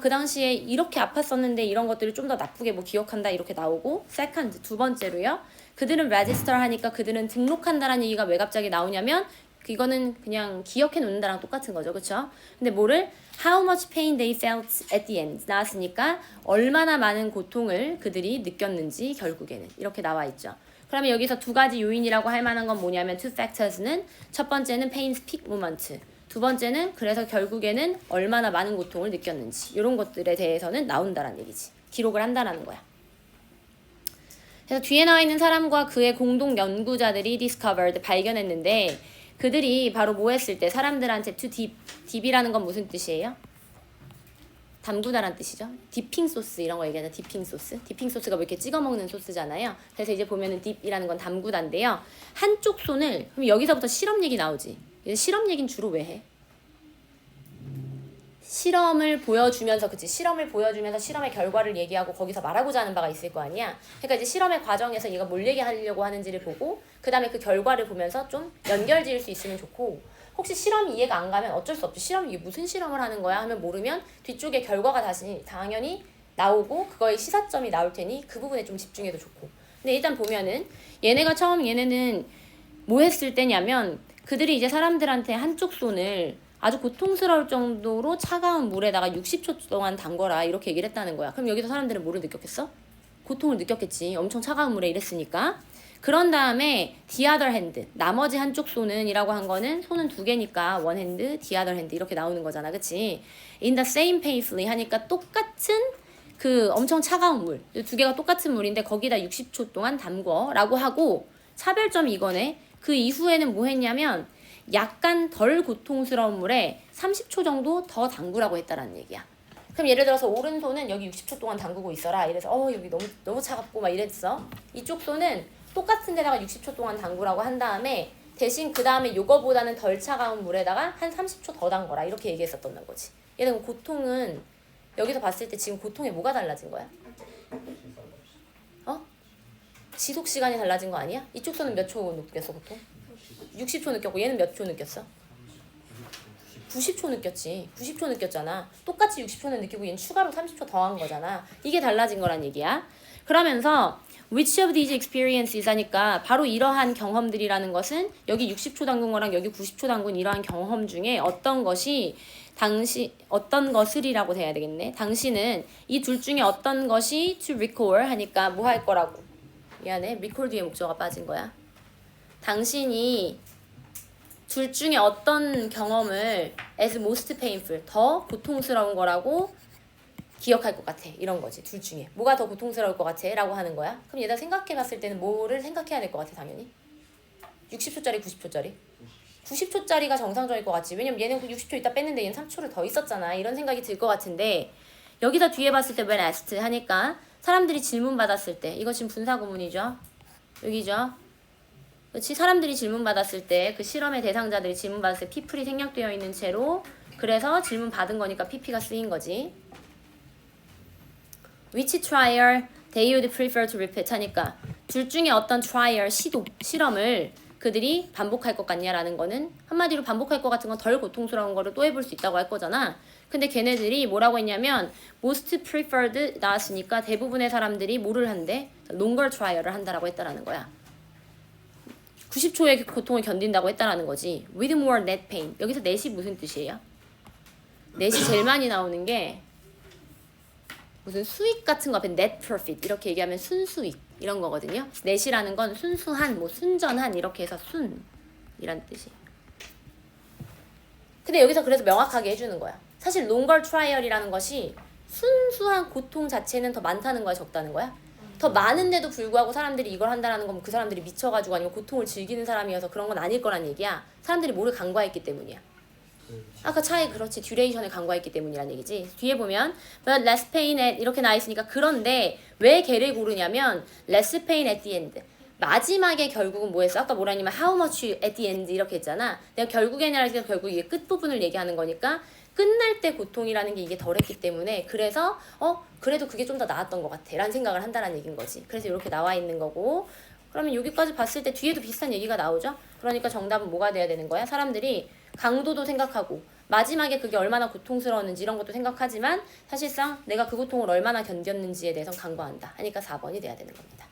그 당시에 이렇게 아팠었는데 이런 것들을 좀 더 나쁘게 기억한다 이렇게 나오고 second 두 번째로요. 그들은 register 하니까 그들은 등록한다라는 얘기가 왜 갑자기 나오냐면 이거는 그냥 기억해 놓는다랑 똑같은 거죠. 그쵸? 근데 뭐를 how much pain they felt at the end 나왔으니까 얼마나 많은 고통을 그들이 느꼈는지 결국에는 이렇게 나와 있죠. 그러면 여기서 두 가지 요인이라고 할 만한 건 뭐냐면 two factors는 첫 번째는 pain's peak moment 두 번째는 그래서 결국에는 얼마나 많은 고통을 느꼈는지 이런 것들에 대해서는 나온다라는 얘기지. 기록을 한다라는 거야. 그래서 뒤에 나와 있는 사람과 그의 공동 연구자들이 discovered 발견했는데 그들이 바로 뭐 했을 때 사람들한테 to dip, dip이라는 건 무슨 뜻이에요? 담그다란 뜻이죠. 디핑 소스 이런 거 얘기하잖아. 디핑 소스. 디핑 소스가 뭐 이렇게 찍어 먹는 소스잖아요. 그래서 이제 보면은 딥이라는 건 담그다인데요. 한쪽 손을 그럼 여기서부터 실험 얘기 나오지. 실험 얘기는 주로 왜 해? 실험을 보여주면서 그치 실험을 보여주면서 실험의 결과를 얘기하고 거기서 말하고자 하는 바가 있을 거 아니야. 그러니까 이제 실험의 과정에서 얘가 뭘 얘기하려고 하는지를 보고 그 다음에 그 결과를 보면서 좀 연결지을 수 있으면 좋고 혹시 실험이 이해가 안 가면 어쩔 수 없지. 실험이 이게 무슨 실험을 하는 거야 하면 모르면 뒤쪽에 결과가 다시 당연히 나오고 그거의 시사점이 나올 테니 그 부분에 좀 집중해도 좋고. 근데 일단 보면은 얘네는 뭐 했을 때냐면 그들이 이제 사람들한테 한쪽 손을 아주 고통스러울 정도로 차가운 물에다가 60초 동안 담궈라 이렇게 얘기를 했다는 거야. 그럼 여기서 사람들은 뭐를 느꼈겠어? 고통을 느꼈겠지. 엄청 차가운 물에 일했으니까. 그런 다음에 the other hand, 나머지 한쪽 손은 이라고 한 거는 손은 두 개니까 one hand, the other hand 이렇게 나오는 거잖아. 그치? in the same painfully 하니까 똑같은 그 엄청 차가운 물. 두 개가 똑같은 물인데 거기다 60초 동안 담궈 라고 하고 차별점이 이거네. 그 이후에는 뭐 했냐면 약간 덜 고통스러운 물에 30초 정도 더 담그라고 했다라는 얘기야. 그럼 예를 들어서 오른손은 여기 60초 동안 담그고 있어라. 이래서 여기 너무 차갑고 막 이랬어. 이쪽 손은 똑같은 데다가 60초 동안 담그라고 한 다음에 대신 그 다음에 요거보다는 덜 차가운 물에다가 한 30초 더 담궈라. 이렇게 얘기했었던 거지. 얘는 고통은 여기서 봤을 때 지금 고통에 뭐가 달라진 거야? 지속 시간이 달라진 거 아니야? 이쪽 손은 몇 초 느꼈어 보통? 60초 느꼈고 얘는 몇 초 느꼈어? 90초 느꼈지. 90초 느꼈잖아. 똑같이 60초는 느끼고 얘는 추가로 30초 더한 거잖아. 이게 달라진 거란 얘기야. 그러면서 which of these experiences 하니까 바로 이러한 경험들이라는 것은 여기 60초 담근 거랑 여기 90초 담근 이러한 경험 중에 어떤 것을이라고 돼야 되겠네. 당신은 이 둘 중에 어떤 것이 to recall 하니까 뭐 할 거라고. 미안해. recall 뒤에 목적어가 빠진 거야. 당신이 둘 중에 어떤 경험을 as most painful, 더 고통스러운 거라고 기억할 것 같아. 이런 거지. 둘 중에. 뭐가 더 고통스러울 것 같아? 라고 하는 거야. 그럼 얘가 생각해 봤을 때는 뭐를 생각해야 될 것 같아, 당연히? 60초짜리, 90초짜리? 90초짜리가 정상적일 것 같지. 왜냐면 얘는 60초 있다 뺐는데 얘는 3초를 더 있었잖아. 이런 생각이 들 것 같은데 여기다 뒤에 봤을 때 when asked 하니까 사람들이 질문 받았을 때 이거 지금 분사구문이죠. 여기죠. 그렇지? 사람들이 질문 받았을 때 그 실험의 대상자들이 질문 받았을 때 people이 생략되어 있는 채로 그래서 질문 받은 거니까 pp가 쓰인 거지. Which trial they would prefer to repeat 하니까 둘 중에 어떤 trial 실험을 그들이 반복할 것 같냐라는 거는 한마디로 반복할 것 같은 건 덜 고통스러운 거를 또 해볼 수 있다고 할 거잖아. 근데 걔네들이 뭐라고 했냐면 most preferred 나왔으니까 대부분의 사람들이 뭐를 한대? longer trial을 한다라고 했다라는 거야. 90초의 고통을 견딘다고 했다라는 거지. with more net pain. 여기서 net이 무슨 뜻이에요? net이 제일 많이 나오는 게 무슨 수익 같은 거 앞에 net profit 이렇게 얘기하면 순수익 이런 거거든요. net이라는 건 순수한, 뭐 순전한 이렇게 해서 순이란 뜻이에요. 근데 여기서 그래서 명확하게 해주는 거야. 사실 longer trial이라는 것이 순수한 고통 자체는 더 많다는 거야, 적다는 거야? 더 많은데도 불구하고 사람들이 이걸 한다는 건 그 사람들이 미쳐가지고 아니면 고통을 즐기는 사람이어서 그런 건 아닐 거란 얘기야. 사람들이 뭐를 간과했기 때문이야. 아까 차에 그렇지 듀레이션을 간과했기 때문이란 얘기지. 뒤에 보면 but less pain at 이렇게 나와 있으니까 그런데 왜 걔를 고르냐면 less pain at the end. 마지막에 결국은 뭐 했어? 아까 뭐라 했냐면 how much at the end 이렇게 했잖아. 내가 결국에는 해서 결국 이게 끝부분을 얘기하는 거니까 끝날 때 고통이라는 게 이게 덜했기 때문에 그래서 그래도 그게 좀 더 나았던 것 같아 라는 생각을 한다는 얘기인 거지. 그래서 이렇게 나와 있는 거고 그러면 여기까지 봤을 때 뒤에도 비슷한 얘기가 나오죠. 그러니까 정답은 뭐가 돼야 되는 거야? 사람들이 강도도 생각하고 마지막에 그게 얼마나 고통스러웠는지 이런 것도 생각하지만 사실상 내가 그 고통을 얼마나 견뎠는지에 대해서 간과한다 하니까 4번이 돼야 되는 겁니다.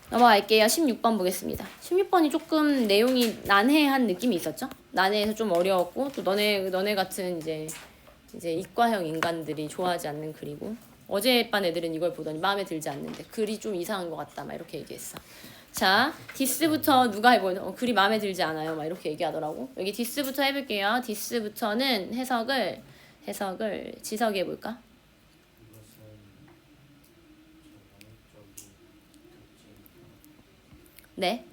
넘어갈게요. 16번 보겠습니다. 16번이 조금 내용이 난해한 느낌이 있었죠? 난해해서 좀 어려웠고 또 너네 같은 이제 이과형 인간들이 좋아하지 않는 글이고 어젯밤 애들은 이걸 보더니 마음에 들지 않는데 글이 좀 이상한 것 같다 막 이렇게 얘기했어. 자, 디스부터 누가 해보면 글이 마음에 들지 않아요 막 이렇게 얘기하더라고. 여기 디스부터 해볼게요. 디스부터는 해석을 지석이 해볼까? 네.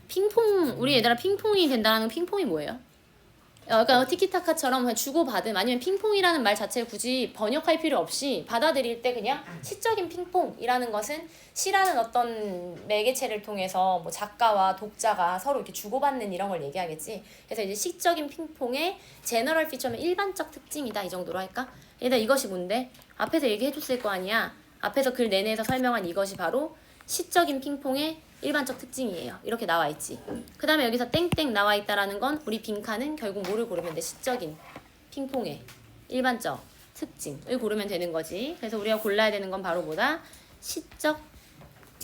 핑퐁 우리 얘들아 핑퐁이 된다는 핑퐁이 뭐예요? 그러니까 티키타카처럼 그냥 주고받음 아니면 핑퐁이라는 말 자체를 굳이 번역할 필요 없이 받아들일 때 그냥 시적인 핑퐁이라는 것은 시라는 어떤 매개체를 통해서 뭐 작가와 독자가 서로 이렇게 주고받는 이런 걸 얘기하겠지. 그래서 이제 시적인 핑퐁의 제너럴 피처면 일반적 특징이다 이 정도로 할까? 얘들아 이것이 뭔데? 앞에서 얘기해줬을 거 아니야. 앞에서 글 내내에서 설명한 이것이 바로 시적인 핑퐁의 일반적 특징이에요. 이렇게 나와 있지. 그 다음에 여기서 땡땡 나와 있다라는 건 우리 빈칸은 결국 뭐를 고르면 돼? 시적인 핑퐁의 일반적 특징을 고르면 되는 거지. 그래서 우리가 골라야 되는 건 바로 뭐다? 시적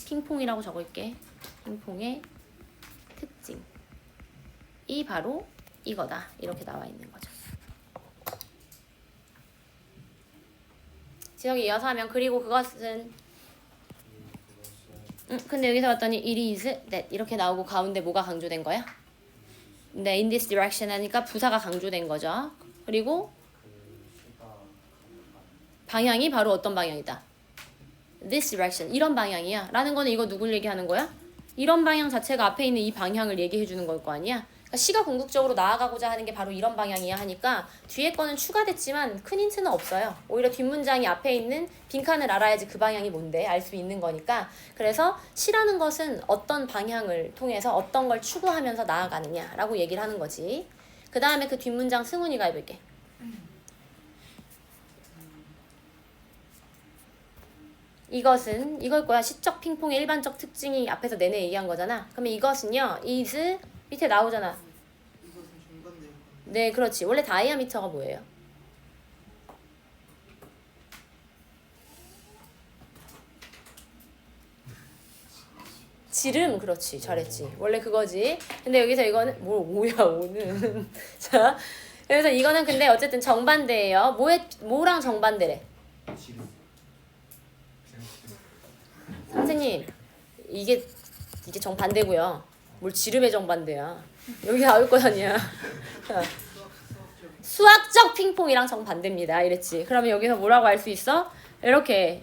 핑퐁이라고 적을게. 핑퐁의 특징이 바로 이거다. 이렇게 나와 있는 거죠. 지석이 이어서 하면 그리고 그것은 근데 여기서 봤더니 it is that 이렇게 나오고 가운데 뭐가 강조된 거야? 네, in this direction 하니까 부사가 강조된 거죠. 그리고 방향이 바로 어떤 방향이다? this direction 이런 방향이야 라는 거는 이거 누굴 얘기하는 거야? 이런 방향 자체가 앞에 있는 이 방향을 얘기해 주는 걸 거 아니야? 그러니까 시가 궁극적으로 나아가고자 하는 게 바로 이런 방향이야 하니까 뒤에 거는 추가됐지만 큰 힌트는 없어요. 오히려 뒷문장이 앞에 있는 빈칸을 알아야지 그 방향이 뭔데 알 수 있는 거니까. 그래서 시라는 것은 어떤 방향을 통해서 어떤 걸 추구하면서 나아가느냐라고 얘기를 하는 거지. 그 다음에 그 뒷문장 승훈이가 해볼게. 이것은 이걸 거야. 시적 핑퐁의 일반적 특징이 앞에서 내내 얘기한 거잖아. 그러면 이것은요. is 밑에 나오잖아. 이것은 중간돼요. 네, 그렇지. 원래 다이아미터가 뭐예요? 지름, 그렇지. 잘했지. 원래 그거지. 근데 여기서 이거는 뭐야 오는. 자, 그래서 이거는 근데 어쨌든 정반대예요. 뭐랑 정반대래? 지금 선생님, 이게 정반대고요. 뭘 지름의 정반대야. 여기 나올 거 아니야. 자, 수학적 핑퐁이랑 정반대입니다. 이랬지. 그러면 여기서 뭐라고 알 수 있어? 이렇게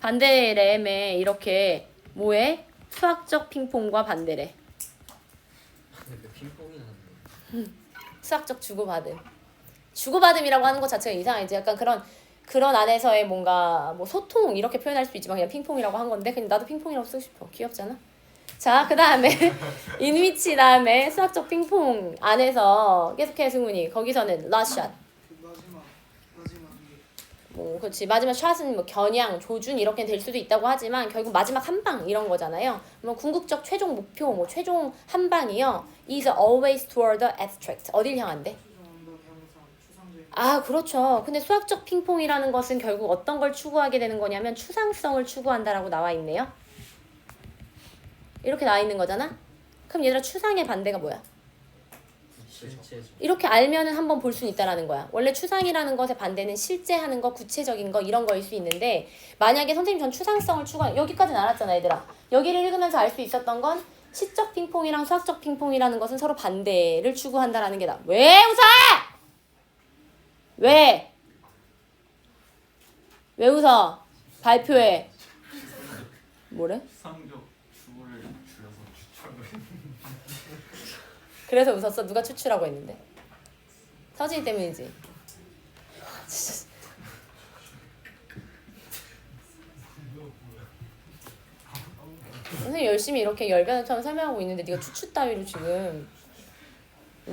반대래매 이렇게 뭐해? 수학적 핑퐁과 반대래. 근데 그 핑퐁이 나는데. 수학적 주고받음. 주고받음이라고 하는 것 자체가 이상하지. 약간 그런 안에서의 뭔가 뭐 소통 이렇게 표현할 수 있지만 그냥 핑퐁이라고 한 건데 그냥 나도 핑퐁이라고 쓰고 싶어. 귀엽잖아. 자, 그 다음에 인위치 다음에 수학적 핑퐁 안에서 계속해 승훈이 거기서는 라샷. 그 마지막 뭐 그렇지. 마지막 샷은 뭐 겨냥, 조준 이렇게 될 수도 있다고 하지만 결국 마지막 한 방 이런 거잖아요. 뭐 궁극적 최종 목표, 뭐 최종 한 방이요. is always toward the abstract. 어딜 향한데? 아, 그렇죠. 근데 수학적 핑퐁이라는 것은 결국 어떤 걸 추구하게 되는 거냐면 추상성을 추구한다라고 나와 있네요. 이렇게 나와 있는 거잖아. 그럼 얘들아 추상의 반대가 뭐야? 실체적. 이렇게 알면은 한번 볼 수는 있다라는 거야. 원래 추상이라는 것의 반대는 실제 하는 거, 구체적인 거 이런 거일 수 있는데 만약에 선생님 전 추상성을 여기까지는 알았잖아 얘들아. 여기를 읽으면서 알 수 있었던 건 시적 핑퐁이랑 수학적 핑퐁이라는 것은 서로 반대를 추구한다라는 게 나. 왜 웃어? 왜? 왜 웃어? 발표해. 뭐래? 수상적 주어를 줄여서 추천을 그래서 웃었어? 누가 추추라고 했는데? 서진이 때문이지. 진짜. 선생님 열심히 이렇게 열변처럼 설명하고 있는데 네가 추추 따위로 지금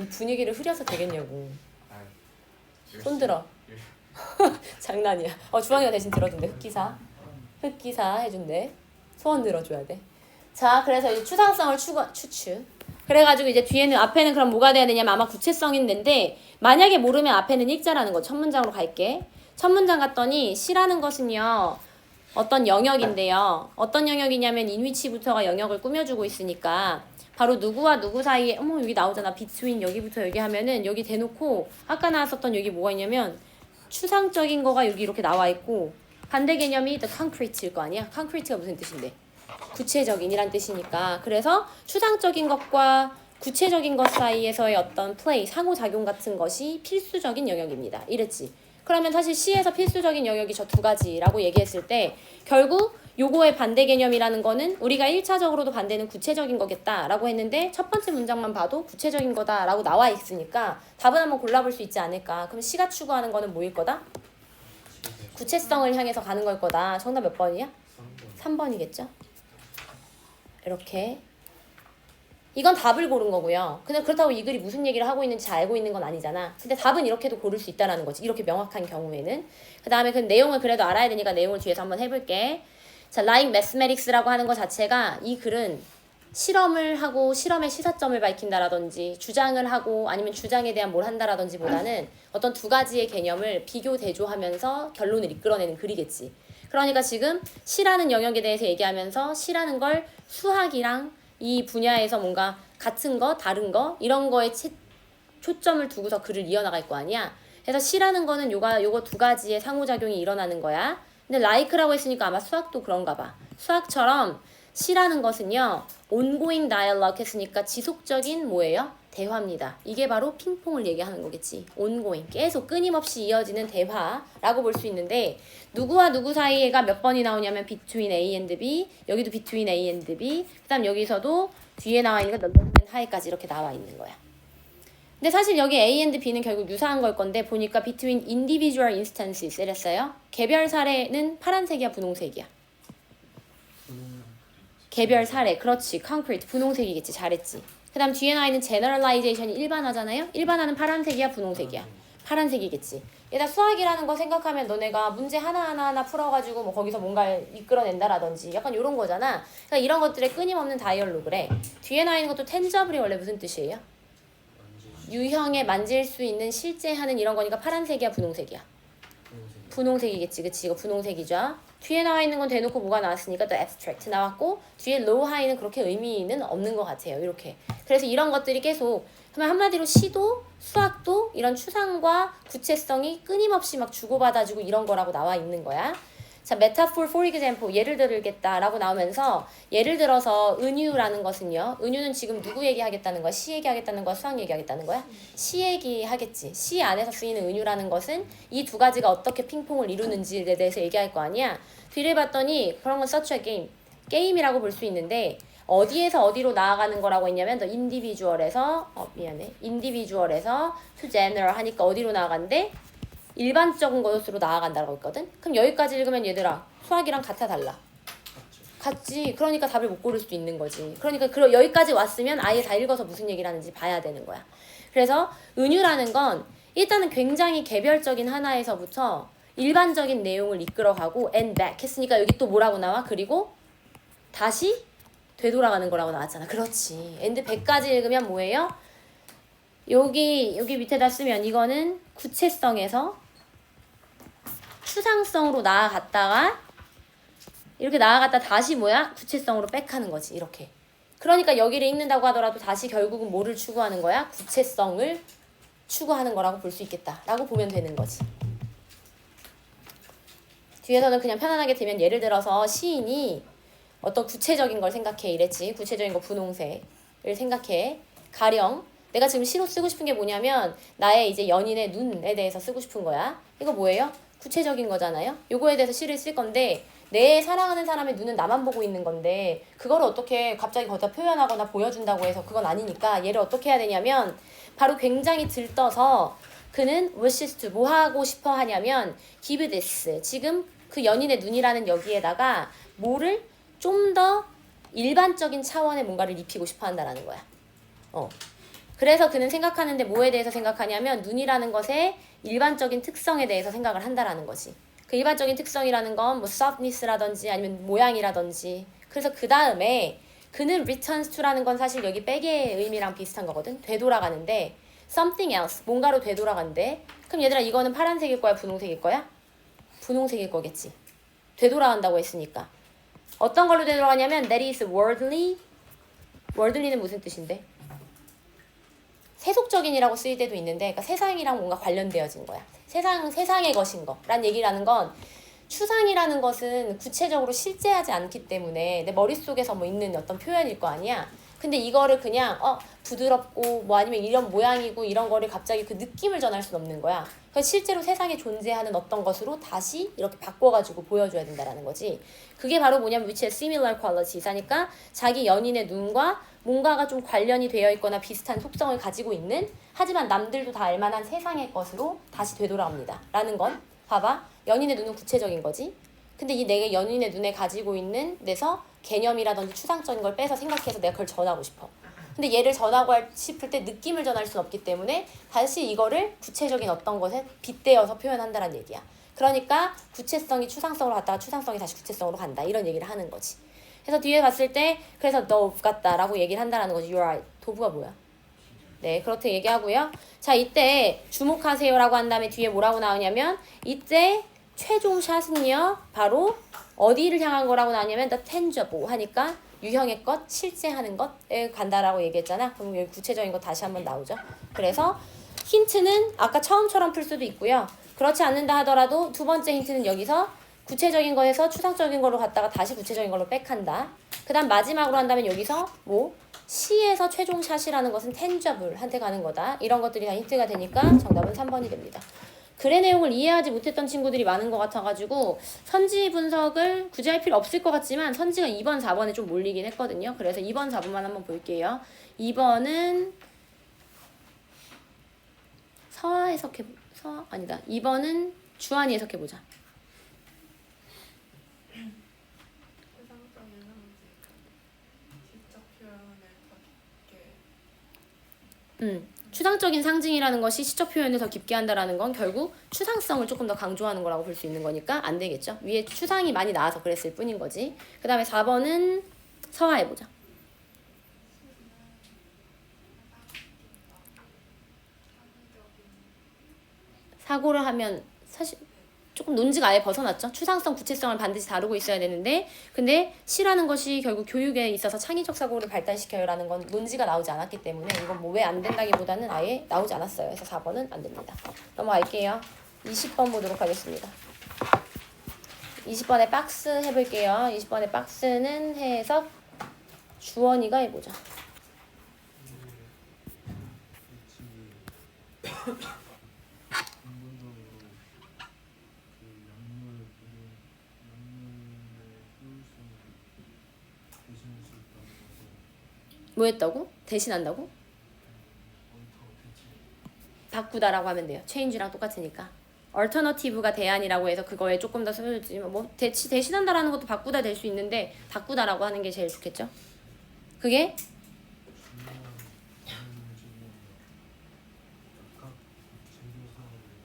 분위기를 흐려서 되겠냐고. 손 들어. 장난이야. 주환이가 대신 들어준대. 흑기사 해준대. 소원 들어줘야 돼. 자, 그래서 이제 추상성을 추추. 그래가지고 이제 뒤에는 앞에는 그럼 뭐가 돼야 되냐면 아마 구체성인데 만약에 모르면 앞에는 읽자라는 거. 첫 문장으로 갈게. 첫 문장 갔더니 시라는 것은요 어떤 영역인데요. 어떤 영역이냐면 인위치부터가 영역을 꾸며주고 있으니까 바로 누구와 누구 사이에 여기 나오잖아. between 여기부터 여기 하면은 여기 대놓고 아까 나왔었던 여기 뭐가 있냐면 추상적인 거가 여기 이렇게 나와 있고 반대 개념이 the concrete일 거 아니야. concrete가 무슨 뜻인데? 구체적인이란 뜻이니까. 그래서 추상적인 것과 구체적인 것 사이에서의 어떤 플레이, 상호작용 같은 것이 필수적인 영역입니다. 이랬지. 그러면 사실 시에서 필수적인 영역이 저 두 가지라고 얘기했을 때 결국 요거의 반대 개념이라는 거는 우리가 1차적으로도 반대는 구체적인 거겠다라고 했는데 첫 번째 문장만 봐도 구체적인 거다라고 나와 있으니까 답은 한번 골라볼 수 있지 않을까. 그럼 시가 추구하는 거는 뭐일 거다? 구체성을 향해서 가는 걸 거다. 정답 몇 번이야? 3번이겠죠? 이렇게. 이건 답을 고른 거고요. 근데 그렇다고 이 글이 무슨 얘기를 하고 있는지 잘 알고 있는 건 아니잖아. 근데 답은 이렇게도 고를 수 있다는 거지. 이렇게 명확한 경우에는. 그 다음에 그 내용을 그래도 알아야 되니까 내용을 뒤에서 한번 해볼게. 자, like mathematics라고 하는 것 자체가 이 글은 실험을 하고 실험의 시사점을 밝힌다라든지 주장을 하고 아니면 주장에 대한 뭘 한다라든지 보다는 어떤 두 가지의 개념을 비교 대조하면서 결론을 이끌어내는 글이겠지. 그러니까 지금 시라는 영역에 대해서 얘기하면서 시라는 걸 수학이랑 이 분야에서 뭔가 같은 거, 다른 거 이런 거에 초점을 두고서 글을 이어나갈 거 아니야. 그래서 she라는 거는 요거 두 가지의 상호작용이 일어나는 거야. 근데 like라고 했으니까 아마 수학도 그런가 봐. 수학처럼 she라는 것은요. ongoing dialogue 했으니까 지속적인 뭐예요? 대화입니다. 이게 바로 핑퐁을 얘기하는 거겠지. ongoing. 계속 끊임없이 이어지는 대화라고 볼 수 있는데 누구와 누구 사이에가 몇 번이 나오냐면 between A and B, 여기도 between A and B, 그 다음 여기서도 뒤에 나와 있는 거 London and High까지 이렇게 나와 있는 거야. 근데 사실 여기 A and B는 결국 유사한 걸 건데 보니까 between individual instances 이랬어요. 개별 사례는 파란색이야, 분홍색이야? 개별 사례, 그렇지. concrete, 분홍색이겠지. 잘했지. 그 다음 뒤에 나와 있는 generalization이 일반화잖아요. 일반화는 파란색이야, 분홍색이야? 파란색이겠지. 얘다 수학이라는 거 생각하면 너네가 문제 하나하나 풀어가지고 뭐 거기서 뭔가를 이끌어낸다라든지 약간 이런 거잖아. 그러니까 이런 것들의 끊임없는 다이얼로그래. 뒤에 나와 있는 것도 tangi블이 원래 무슨 뜻이에요? 유형에 만질 수 있는 실제 하는 이런 거니까 파란색이야, 분홍색이야? 분홍색이겠지. 그치? 이거 분홍색이죠. 뒤에 나와 있는 건 대놓고 뭐가 나왔으니까 the abstract 나왔고 뒤에 low, high는 그렇게 의미는 없는 것 같아요. 이렇게. 그래서 이런 것들이 계속 그러면 한마디로 시도, 수학도 이런 추상과 구체성이 끊임없이 막 주고받아주고 이런 거라고 나와 있는 거야. 자, metaphor for example, 예를 들겠다라고 나오면서 예를 들어서 은유라는 것은요. 은유는 지금 누구 얘기하겠다는 거야? 시 얘기하겠다는 거야? 수학 얘기하겠다는 거야? 시 얘기하겠지. 시 안에서 쓰이는 은유라는 것은 이 두 가지가 어떻게 핑퐁을 이루는지에 대해서 얘기할 거 아니야. 뒤를 봤더니 그런 건 such a game, 게임이라고 볼 수 있는데 어디에서 어디로 나아가는 거라고 했냐면 the individual에서 individual에서 to general 하니까 어디로 나아간대? 일반적인 것으로 나아간다고 했거든. 그럼 여기까지 읽으면 얘들아 수학이랑 같아 달라? 같지. 그러니까 답을 못 고를 수도 있는 거지. 그러니까 여기까지 왔으면 아예 다 읽어서 무슨 얘기를 하는지 봐야 되는 거야. 그래서 은유라는 건 일단은 굉장히 개별적인 하나에서부터 일반적인 내용을 이끌어가고 and back 했으니까 여기 또 뭐라고 나와? 그리고 다시 되돌아가는 거라고 나왔잖아. 그렇지. and back까지 읽으면 뭐예요? 여기 밑에다 쓰면 이거는 구체성에서 추상성으로 나아갔다가 이렇게 나아갔다 다시 뭐야? 구체성으로 백하는 거지. 이렇게. 그러니까 여기를 읽는다고 하더라도 다시 결국은 뭐를 추구하는 거야? 구체성을 추구하는 거라고 볼 수 있겠다라고 보면 되는 거지. 뒤에서는 그냥 편안하게 들면 예를 들어서 시인이 어떤 구체적인 걸 생각해 이랬지. 구체적인 거 분홍색을 생각해. 가령 내가 지금 시로 쓰고 싶은 게 뭐냐면 나의 이제 연인의 눈에 대해서 쓰고 싶은 거야. 이거 뭐예요? 구체적인 거잖아요. 요거에 대해서 시를 쓸 건데 내 사랑하는 사람의 눈은 나만 보고 있는 건데 그걸 어떻게 갑자기 거기다 표현하거나 보여준다고 해서 그건 아니니까 얘를 어떻게 해야 되냐면 바로 굉장히 들떠서 그는 wishes to 뭐 하고 싶어 하냐면 give this 지금 그 연인의 눈이라는 여기에다가 뭐를 좀 더 일반적인 차원의 뭔가를 입히고 싶어 한다라는 거야. 그래서 그는 생각하는데 뭐에 대해서 생각하냐면 눈이라는 것의 일반적인 특성에 대해서 생각을 한다라는 거지. 그 일반적인 특성이라는 건 뭐 softness라든지 아니면 모양이라든지. 그래서 그 다음에 그는 returns to라는 건 사실 여기 백의 의미랑 비슷한 거거든. 되돌아가는데 something else 뭔가로 되돌아간대. 그럼 얘들아 이거는 파란색일 거야, 분홍색일 거야? 분홍색일 거겠지. 되돌아간다고 했으니까. 어떤 걸로 되돌아가냐면 that is worldly. worldly는 무슨 뜻인데? 세속적인이라고 쓰일 때도 있는데 그러니까 세상이랑 뭔가 관련되어진 거야. 세상의 것인 거란 얘기라는 건 추상이라는 것은 구체적으로 실제하지 않기 때문에 내 머릿속에서 뭐 있는 어떤 표현일 거 아니야. 근데 이거를 그냥 부드럽고 뭐 아니면 이런 모양이고 이런 거를 갑자기 그 느낌을 전할 수는 없는 거야. 그러니까 실제로 세상에 존재하는 어떤 것으로 다시 이렇게 바꿔가지고 보여줘야 된다라는 거지. 그게 바로 뭐냐면 which has similar qualities 하니까 자기 연인의 눈과 뭔가가 좀 관련이 되어 있거나 비슷한 속성을 가지고 있는 하지만 남들도 다 알만한 세상의 것으로 다시 되돌아옵니다. 라는 건 봐봐. 연인의 눈은 구체적인 거지. 근데 이 내가 연인의 눈에 가지고 있는 데서 개념이라든지 추상적인 걸 빼서 생각해서 내가 그걸 전하고 싶어. 근데 얘를 전하고 싶을 때 느낌을 전할 수는 없기 때문에 다시 이거를 구체적인 어떤 것에 빗대어서 표현한다는 얘기야. 그러니까 구체성이 추상성으로 갔다가 추상성이 다시 구체성으로 간다. 이런 얘기를 하는 거지. 그래서 뒤에 봤을 때 그래서 너 같다라고 얘기를 한다는 거지. You're right. 도구가 뭐야? 네, 그렇게 얘기하고요. 자, 이때 주목하세요라고 한 다음에 뒤에 뭐라고 나오냐면 이때 최종 샷은요. 바로 어디를 향한 거라고 나오냐면 the tangible 하니까 유형의 것, 실제 하는 것에 간다라고 얘기했잖아. 그럼 여기 구체적인 거 다시 한번 나오죠. 그래서 힌트는 아까 처음처럼 풀 수도 있고요. 그렇지 않는다 하더라도 두 번째 힌트는 여기서 구체적인 거에서 추상적인 걸로 갔다가 다시 구체적인 걸로 백한다. 그 다음 마지막으로 한다면 여기서 뭐 C에서 최종 샷이라는 것은 tangible,한테 가는 거다. 이런 것들이 다 힌트가 되니까 정답은 3번이 됩니다. 글의 내용을 이해하지 못했던 친구들이 많은 것 같아가지고 선지 분석을 굳이 할 필요 없을 것 같지만 선지가 2번, 4번에 좀 몰리긴 했거든요. 그래서 2번, 4번만 한번 볼게요. 2번은 아니다. 2번은 주한이 해석해보자. 추상적인 상징, 지적 표현을 더 깊게 추상적인 상징이라는 것이 시적 표현을 더 깊게 한다라는 건 결국 추상성을 조금 더 강조하는 거라고 볼 수 있는 거니까 안 되겠죠. 위에 추상이 많이 나와서 그랬을 뿐인 거지. 그 다음에 4번은 서화해보자. 사고를 하면 사실 조금 논지가 아예 벗어났죠. 추상성, 구체성을 반드시 다루고 있어야 되는데 근데 시라는 것이 결국 교육에 있어서 창의적 사고를 발달시켜요라는 건 논지가 나오지 않았기 때문에 이건 뭐 왜 안 된다기보다는 아예 나오지 않았어요. 그래서 4번은 안 됩니다. 넘어갈게요. 20번 보도록 하겠습니다. 20번에 박스 해볼게요. 20번에 박스는 해석 주원이가 해보자. 근본적으로 그 약물의 효율성을 대신할 수 있다는 것을 뭐 했다고? 대신한다고? 바꾸다라고 하면 돼요. change랑 똑같으니까. alternative가 대안이라고 해서 그거에 조금 더 쓰여지면 뭐 대신한다라는 것도 바꾸다 될 수 있는데 바꾸다라고 하는 게 제일 좋겠죠. 그게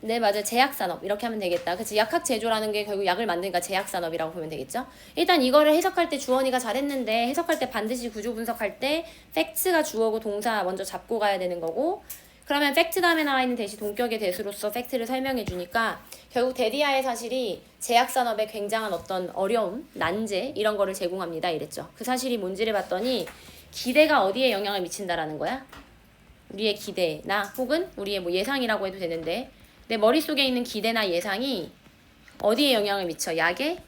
네 맞아요. 제약산업 이렇게 하면 되겠다. 그치 약학 제조라는 게 결국 약을 만드니까 제약산업이라고 보면 되겠죠. 일단 이거를 해석할 때 주원이가 잘했는데 해석할 때 반드시 구조 분석할 때 팩트가 주어고 동사 먼저 잡고 가야 되는 거고 그러면 팩트 다음에 나와 있는 대시 동격의 대수로서 팩트를 설명해 주니까 결국 데디아의 사실이 제약산업에 굉장한 어떤 어려움, 난제 이런 거를 제공합니다 이랬죠. 그 사실이 뭔지를 봤더니 기대가 어디에 영향을 미친다라는 거야? 우리의 기대나 혹은 우리의 뭐 예상이라고 해도 되는데 내 머릿속에 있는 기대나 예상이 어디에 영향을 미쳐? 약의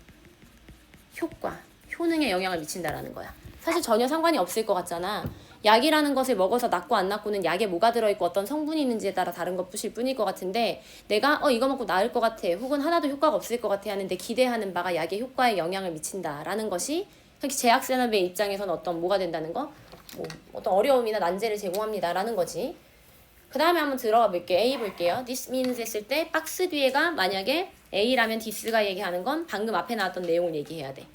효과, 효능에 영향을 미친다라는 거야. 사실 전혀 상관이 없을 것 같잖아. 약이라는 것을 먹어서 낫고 안 낫고는 약에 뭐가 들어있고 어떤 성분이 있는지에 따라 다른 것뿐일 뿐일 것 같은데 내가 이거 먹고 나을 것 같아 혹은 하나도 효과가 없을 것 같아 하는데 기대하는 바가 약의 효과에 영향을 미친다라는 것이 제약산업의 입장에서는 어떤 뭐가 된다는 거? 뭐 어떤 어려움이나 난제를 제공합니다라는 거지. 그 다음에 한번 들어가 볼게요. A 볼게요. This means 했을 때 박스 뒤에가 만약에 A라면 this가 얘기하는 건 방금 앞에 나왔던 내용을 얘기해야 돼.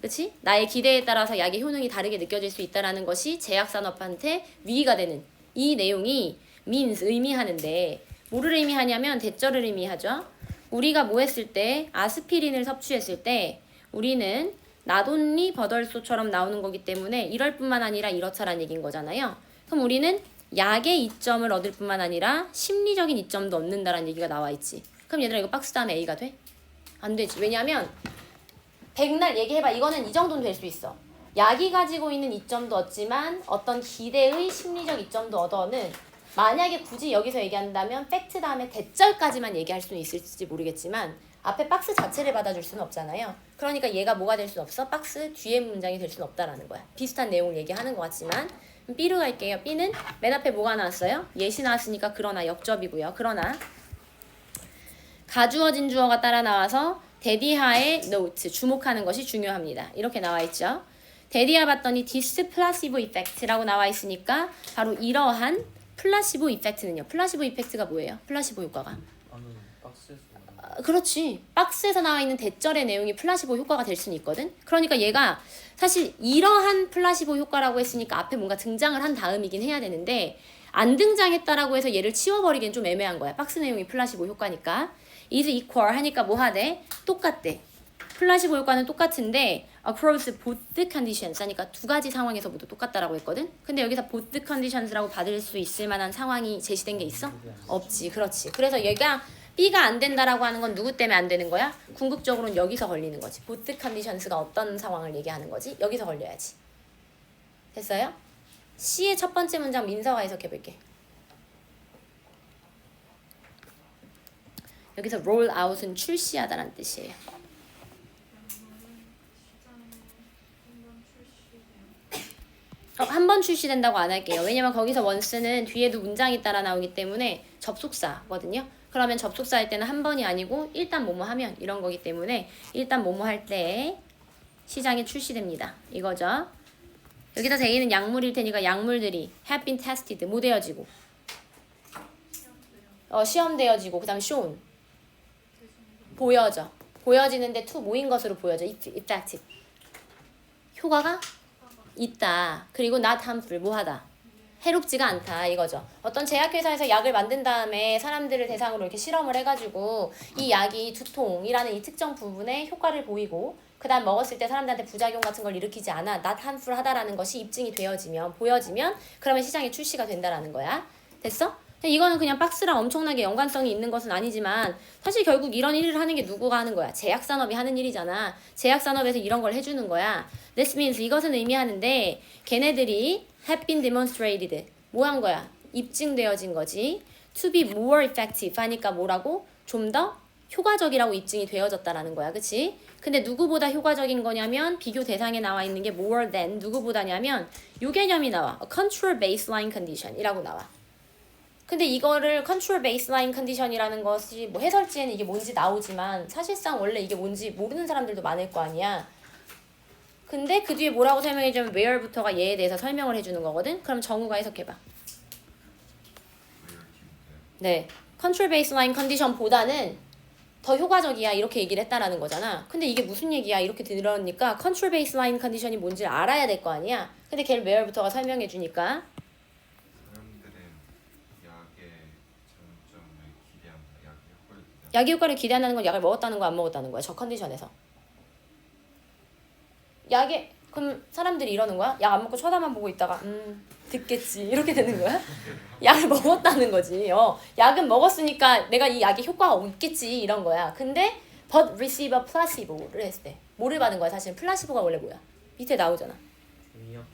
그치? 나의 기대에 따라서 약의 효능이 다르게 느껴질 수 있다는 것이 제약산업한테 위기가 되는 이 내용이 means 의미하는데 뭐를 의미하냐면 대절을 의미하죠. 우리가 뭐 했을 때 아스피린을 섭취했을 때 우리는 나돈리 버덜소처럼 나오는 거기 때문에 이럴 뿐만 아니라 이렇다라는 얘기인 거잖아요. 그럼 우리는 약의 이점을 얻을 뿐만 아니라 심리적인 이점도 얻는다라는 얘기가 나와 있지. 그럼 얘들아 이거 박스 다음에 A가 돼? 안 되지. 왜냐면 백날 얘기해봐. 이거는 이 정도는 될 수 있어. 약이 가지고 있는 이점도 얻지만 어떤 기대의 심리적 이점도 얻어는 만약에 굳이 여기서 얘기한다면 팩트 다음에 대절까지만 얘기할 수는 있을지 모르겠지만 앞에 박스 자체를 받아줄 수는 없잖아요. 그러니까 얘가 뭐가 될 수는 없어? 박스 뒤에 문장이 될 수는 없다라는 거야. 비슷한 내용을 얘기하는 것 같지만 B로 갈게요. B는 맨 앞에 뭐가 나왔어요? 예시 나왔으니까 그러나 역접이고요. 그러나 가주어진 주어가 따라 나와서 데디하의 note, 주목하는 것이 중요합니다. 이렇게 나와 있죠. 데디하 봤더니 this placebo effect라고 나와 있으니까 바로 이러한 플라시보 이펙트는요. 플라시보 이펙트가 뭐예요? 플라시보 효과가. 나는 박스에서 그렇지. 박스에서 나와 있는 대절의 내용이 플라시보 효과가 될 수는 있거든. 그러니까 얘가 사실 이러한 플라시보 효과라고 했으니까 앞에 뭔가 등장을 한 다음이긴 해야 되는데 안 등장했다라고 해서 얘를 치워버리기엔 좀 애매한 거야. 박스 내용이 플라시보 효과니까. is equal 하니까 뭐 하대? 똑같대. 플라시보 효과는 똑같은데 across both conditions 하니까 두 가지 상황에서 모두 똑같다라고 했거든. 근데 여기서 both conditions라고 받을 수 있을 만한 상황이 제시된 게 있어? 없지. 그렇지. 그래서 얘가 B가 안 된다라고 하는 건 누구 때문에 안 되는 거야? 궁극적으로는 여기서 걸리는 거지. both conditions가 어떤 상황을 얘기하는 거지? 여기서 걸려야지. 됐어요? C의 첫 번째 문장 민서가 해석해 볼게. 여기서 roll out은 출시하다라는 뜻이에요. 한 번 출시된다고 안 할게요. 왜냐면 거기서 once는 뒤에도 문장이 따라 나오기 때문에 접속사거든요. 그러면 접속사 할 때는 한 번이 아니고 일단 뭐뭐 하면 이런 거기 때문에 일단 뭐뭐 할 때 시장에 출시됩니다. 이거죠. 여기다 대기는 약물일 테니까 약물들이 have been tested, 뭐 되어지고 시험되어지고 그 다음 shown 보여져. 보여지는데 to 모인 것으로 보여져. effective. 효과가 있다. 그리고 not harmful, 뭐하다. 해롭지가 않다 이거죠. 어떤 제약회사에서 약을 만든 다음에 사람들을 대상으로 이렇게 실험을 해가지고 이 약이 두통이라는 이 특정 부분에 효과를 보이고 그 다음 먹었을 때 사람들한테 부작용 같은 걸 일으키지 않아 not harmful 하다라는 것이 입증이 되어지면 보여지면 그러면 시장에 출시가 된다라는 거야. 됐어? 이거는 그냥 박스랑 엄청나게 연관성이 있는 것은 아니지만 사실 결국 이런 일을 하는 게 누구가 하는 거야? 제약산업이 하는 일이잖아. 제약산업에서 이런 걸 해주는 거야. This means 이것은 의미하는데 걔네들이 have been demonstrated 뭐 한 거야? 입증되어진 거지. To be more effective 하니까 뭐라고? 좀 더 효과적이라고 입증이 되어졌다라는 거야. 그치? 근데 누구보다 효과적인 거냐면 비교 대상에 나와 있는 게 more than 누구보다냐면 요 개념이 나와. A control baseline condition 이라고 나와. 근데 이거를 컨트롤 베이스라인 컨디션이라는 것이 뭐 해설지에는 이게 뭔지 나오지만 사실상 원래 이게 뭔지 모르는 사람들도 많을 거 아니야. 근데 그 뒤에 뭐라고 설명해주면 where부터가 얘에 대해서 설명을 해주는 거거든. 그럼 정우가 해석해봐. 네, 컨트롤 베이스라인 컨디션보다는 더 효과적이야 이렇게 얘기를 했다라는 거잖아. 근데 이게 무슨 얘기야 이렇게 들으니까 컨트롤 베이스라인 컨디션이 뭔지 알아야 될 거 아니야. 근데 걔를 where부터가 설명해주니까 약의 효과를 기대한다는 건 약을 먹었다는 거 안 먹었다는 거야. 저 컨디션에서. 그럼 사람들이 이러는 거야? 약 안 먹고 쳐다만 보고 있다가 듣겠지 이렇게 되는 거야? 약을 먹었다는 거지. 약은 먹었으니까 내가 이 약의 효과가 있겠지 이런 거야. 근데 but receive a placebo를 했을 때 뭐를 받은 거야? 사실 플라시보가 원래 뭐야? 밑에 나오잖아.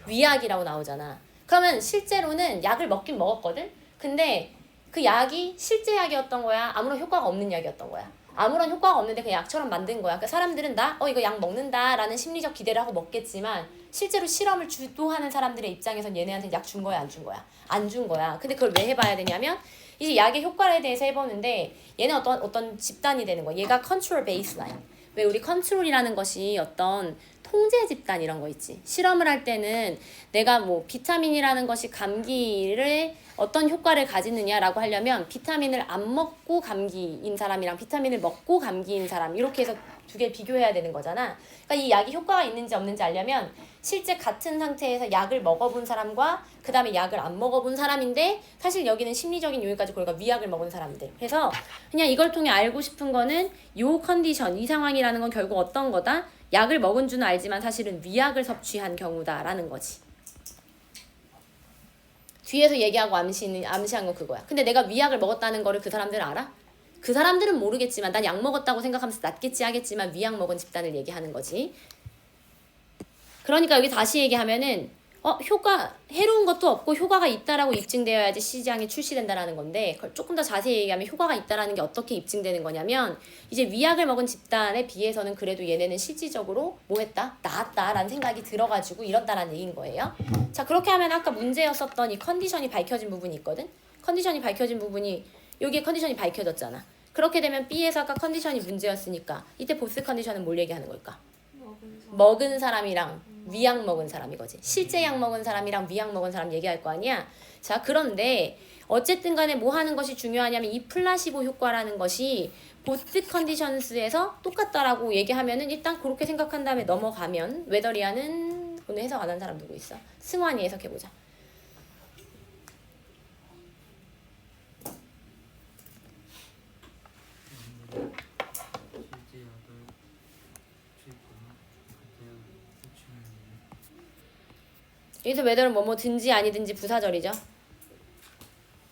위약이라고 나오잖아. 그러면 실제로는 약을 먹긴 먹었거든? 근데 그 약이 실제 약이었던 거야? 아무런 효과가 없는 약이었던 거야? 아무런 효과가 없는데 그냥 약처럼 만든 거야. 그러니까 사람들은 이거 약 먹는다 라는 심리적 기대를 하고 먹겠지만 실제로 실험을 주도하는 사람들의 입장에선 얘네한테 약 준 거야? 안 준 거야? 안 준 거야. 근데 그걸 왜 해봐야 되냐면 이제 약의 효과에 대해서 해보는데 얘는 어떤 집단이 되는 거야. 얘가 컨트롤 베이스라인. 왜 우리 컨트롤이라는 것이 어떤 통제 집단 이런 거 있지. 실험을 할 때는 내가 뭐 비타민이라는 것이 감기를 어떤 효과를 가지느냐라고 하려면 비타민을 안 먹고 감기인 사람이랑 비타민을 먹고 감기인 사람 이렇게 해서 두 개 비교해야 되는 거잖아. 그러니까 이 약이 효과가 있는지 없는지 알려면 실제 같은 상태에서 약을 먹어본 사람과 그 다음에 약을 안 먹어본 사람인데 사실 여기는 심리적인 요인까지 그러니까 위약을 먹은 사람들. 그래서 그냥 이걸 통해 알고 싶은 거는 요 컨디션, 이 상황이라는 건 결국 어떤 거다? 약을 먹은 줄은 알지만 사실은 위약을 섭취한 경우다라는 거지. 뒤에서 얘기하고 암시한 건 그거야. 근데 내가 위약을 먹었다는 거를 그 사람들은 알아? 그 사람들은 모르겠지만 난 약 먹었다고 생각하면서 낫겠지 하겠지만 위약 먹은 집단을 얘기하는 거지. 그러니까 여기 다시 얘기하면은 해로운 것도 없고 효과가 있다라고 입증되어야지 시장에 출시된다라는 건데 그걸 조금 더 자세히 얘기하면 효과가 있다라는 게 어떻게 입증되는 거냐면 이제 위약을 먹은 집단에 비해서는 그래도 얘네는 실질적으로 뭐 했다? 나았다라는 생각이 들어가지고 이렇다라는 얘기인 거예요. 자, 그렇게 하면 아까 문제였었던 이 컨디션이 밝혀진 부분이 있거든. 컨디션이 밝혀진 부분이 여기에 컨디션이 밝혀졌잖아. 그렇게 되면 B에서 아까 컨디션이 문제였으니까 이때 보스 컨디션은 뭘 얘기하는 걸까? 먹은 사람이랑 위약 먹은 사람 이거지. 실제 약 먹은 사람이랑 위약 먹은 사람 얘기할 거 아니야. 자, 그런데 어쨌든 간에 뭐 하는 것이 중요하냐면 이 플라시보 효과라는 것이 보스 컨디션스에서 똑같다라고 얘기하면은 일단 그렇게 생각한 다음에 넘어가면 웨더리아는 오늘 해석 안 한 사람 누구 있어? 승환이 해석해보자. 여기서 웨더는 뭐든지 아니든지 부사절이죠.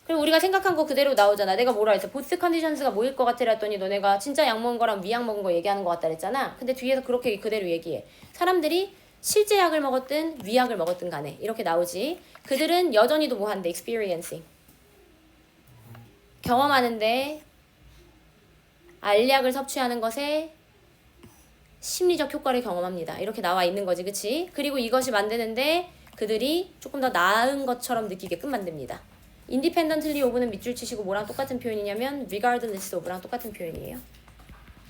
그리고 우리가 생각한 거 그대로 나오잖아. 내가 뭐라 했어? 보스 컨디션스가 뭐일 것 같아 했더니 너네가 진짜 약 먹은 거랑 위약 먹은 거 얘기하는 것 같다 그랬잖아. 근데 뒤에서 그렇게 그대로 얘기해. 사람들이 실제 약을 먹었든 위약을 먹었든 간에 이렇게 나오지. 그들은 여전히도 뭐 한대? experiencing. 경험하는데 알약을 섭취하는 것에 심리적 효과를 경험합니다. 이렇게 나와 있는 거지, 그치? 그리고 이것이 만드는데 그들이 조금 더 나은 것처럼 느끼게끔 만듭니다. independently of는 밑줄 치시고 뭐랑 똑같은 표현이냐면 regardless of랑 똑같은 표현이에요.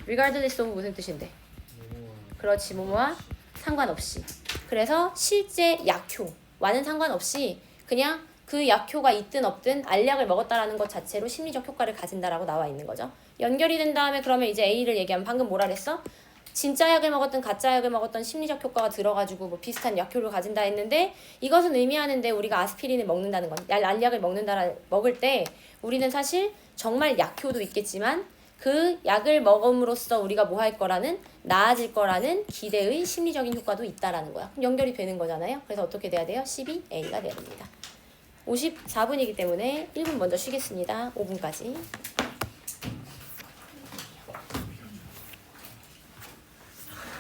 regardless of 무슨 뜻인데? 그렇지, 뭐뭐와 상관없이. 그래서 실제 약효와는 상관없이 그냥 그 약효가 있든 없든 알약을 먹었다라는 것 자체로 심리적 효과를 가진다라고 나와 있는 거죠. 연결이 된 다음에 그러면 이제 A를 얘기하면 방금 뭐라 그랬어? 진짜 약을 먹었든 가짜 약을 먹었던 심리적 효과가 들어가지고 뭐 비슷한 약효를 가진다 했는데 이것은 의미하는데 우리가 아스피린을 먹는다는 건 알약을 먹을 때 우리는 사실 정말 약효도 있겠지만 그 약을 먹음으로써 우리가 뭐 할 거라는 나아질 거라는 기대의 심리적인 효과도 있다라는 거야. 그럼 연결이 되는 거잖아요. 그래서 어떻게 돼야 돼요? 12A가 돼야 됩니다. 54분이기 때문에 1분 먼저 쉬겠습니다. 5분까지.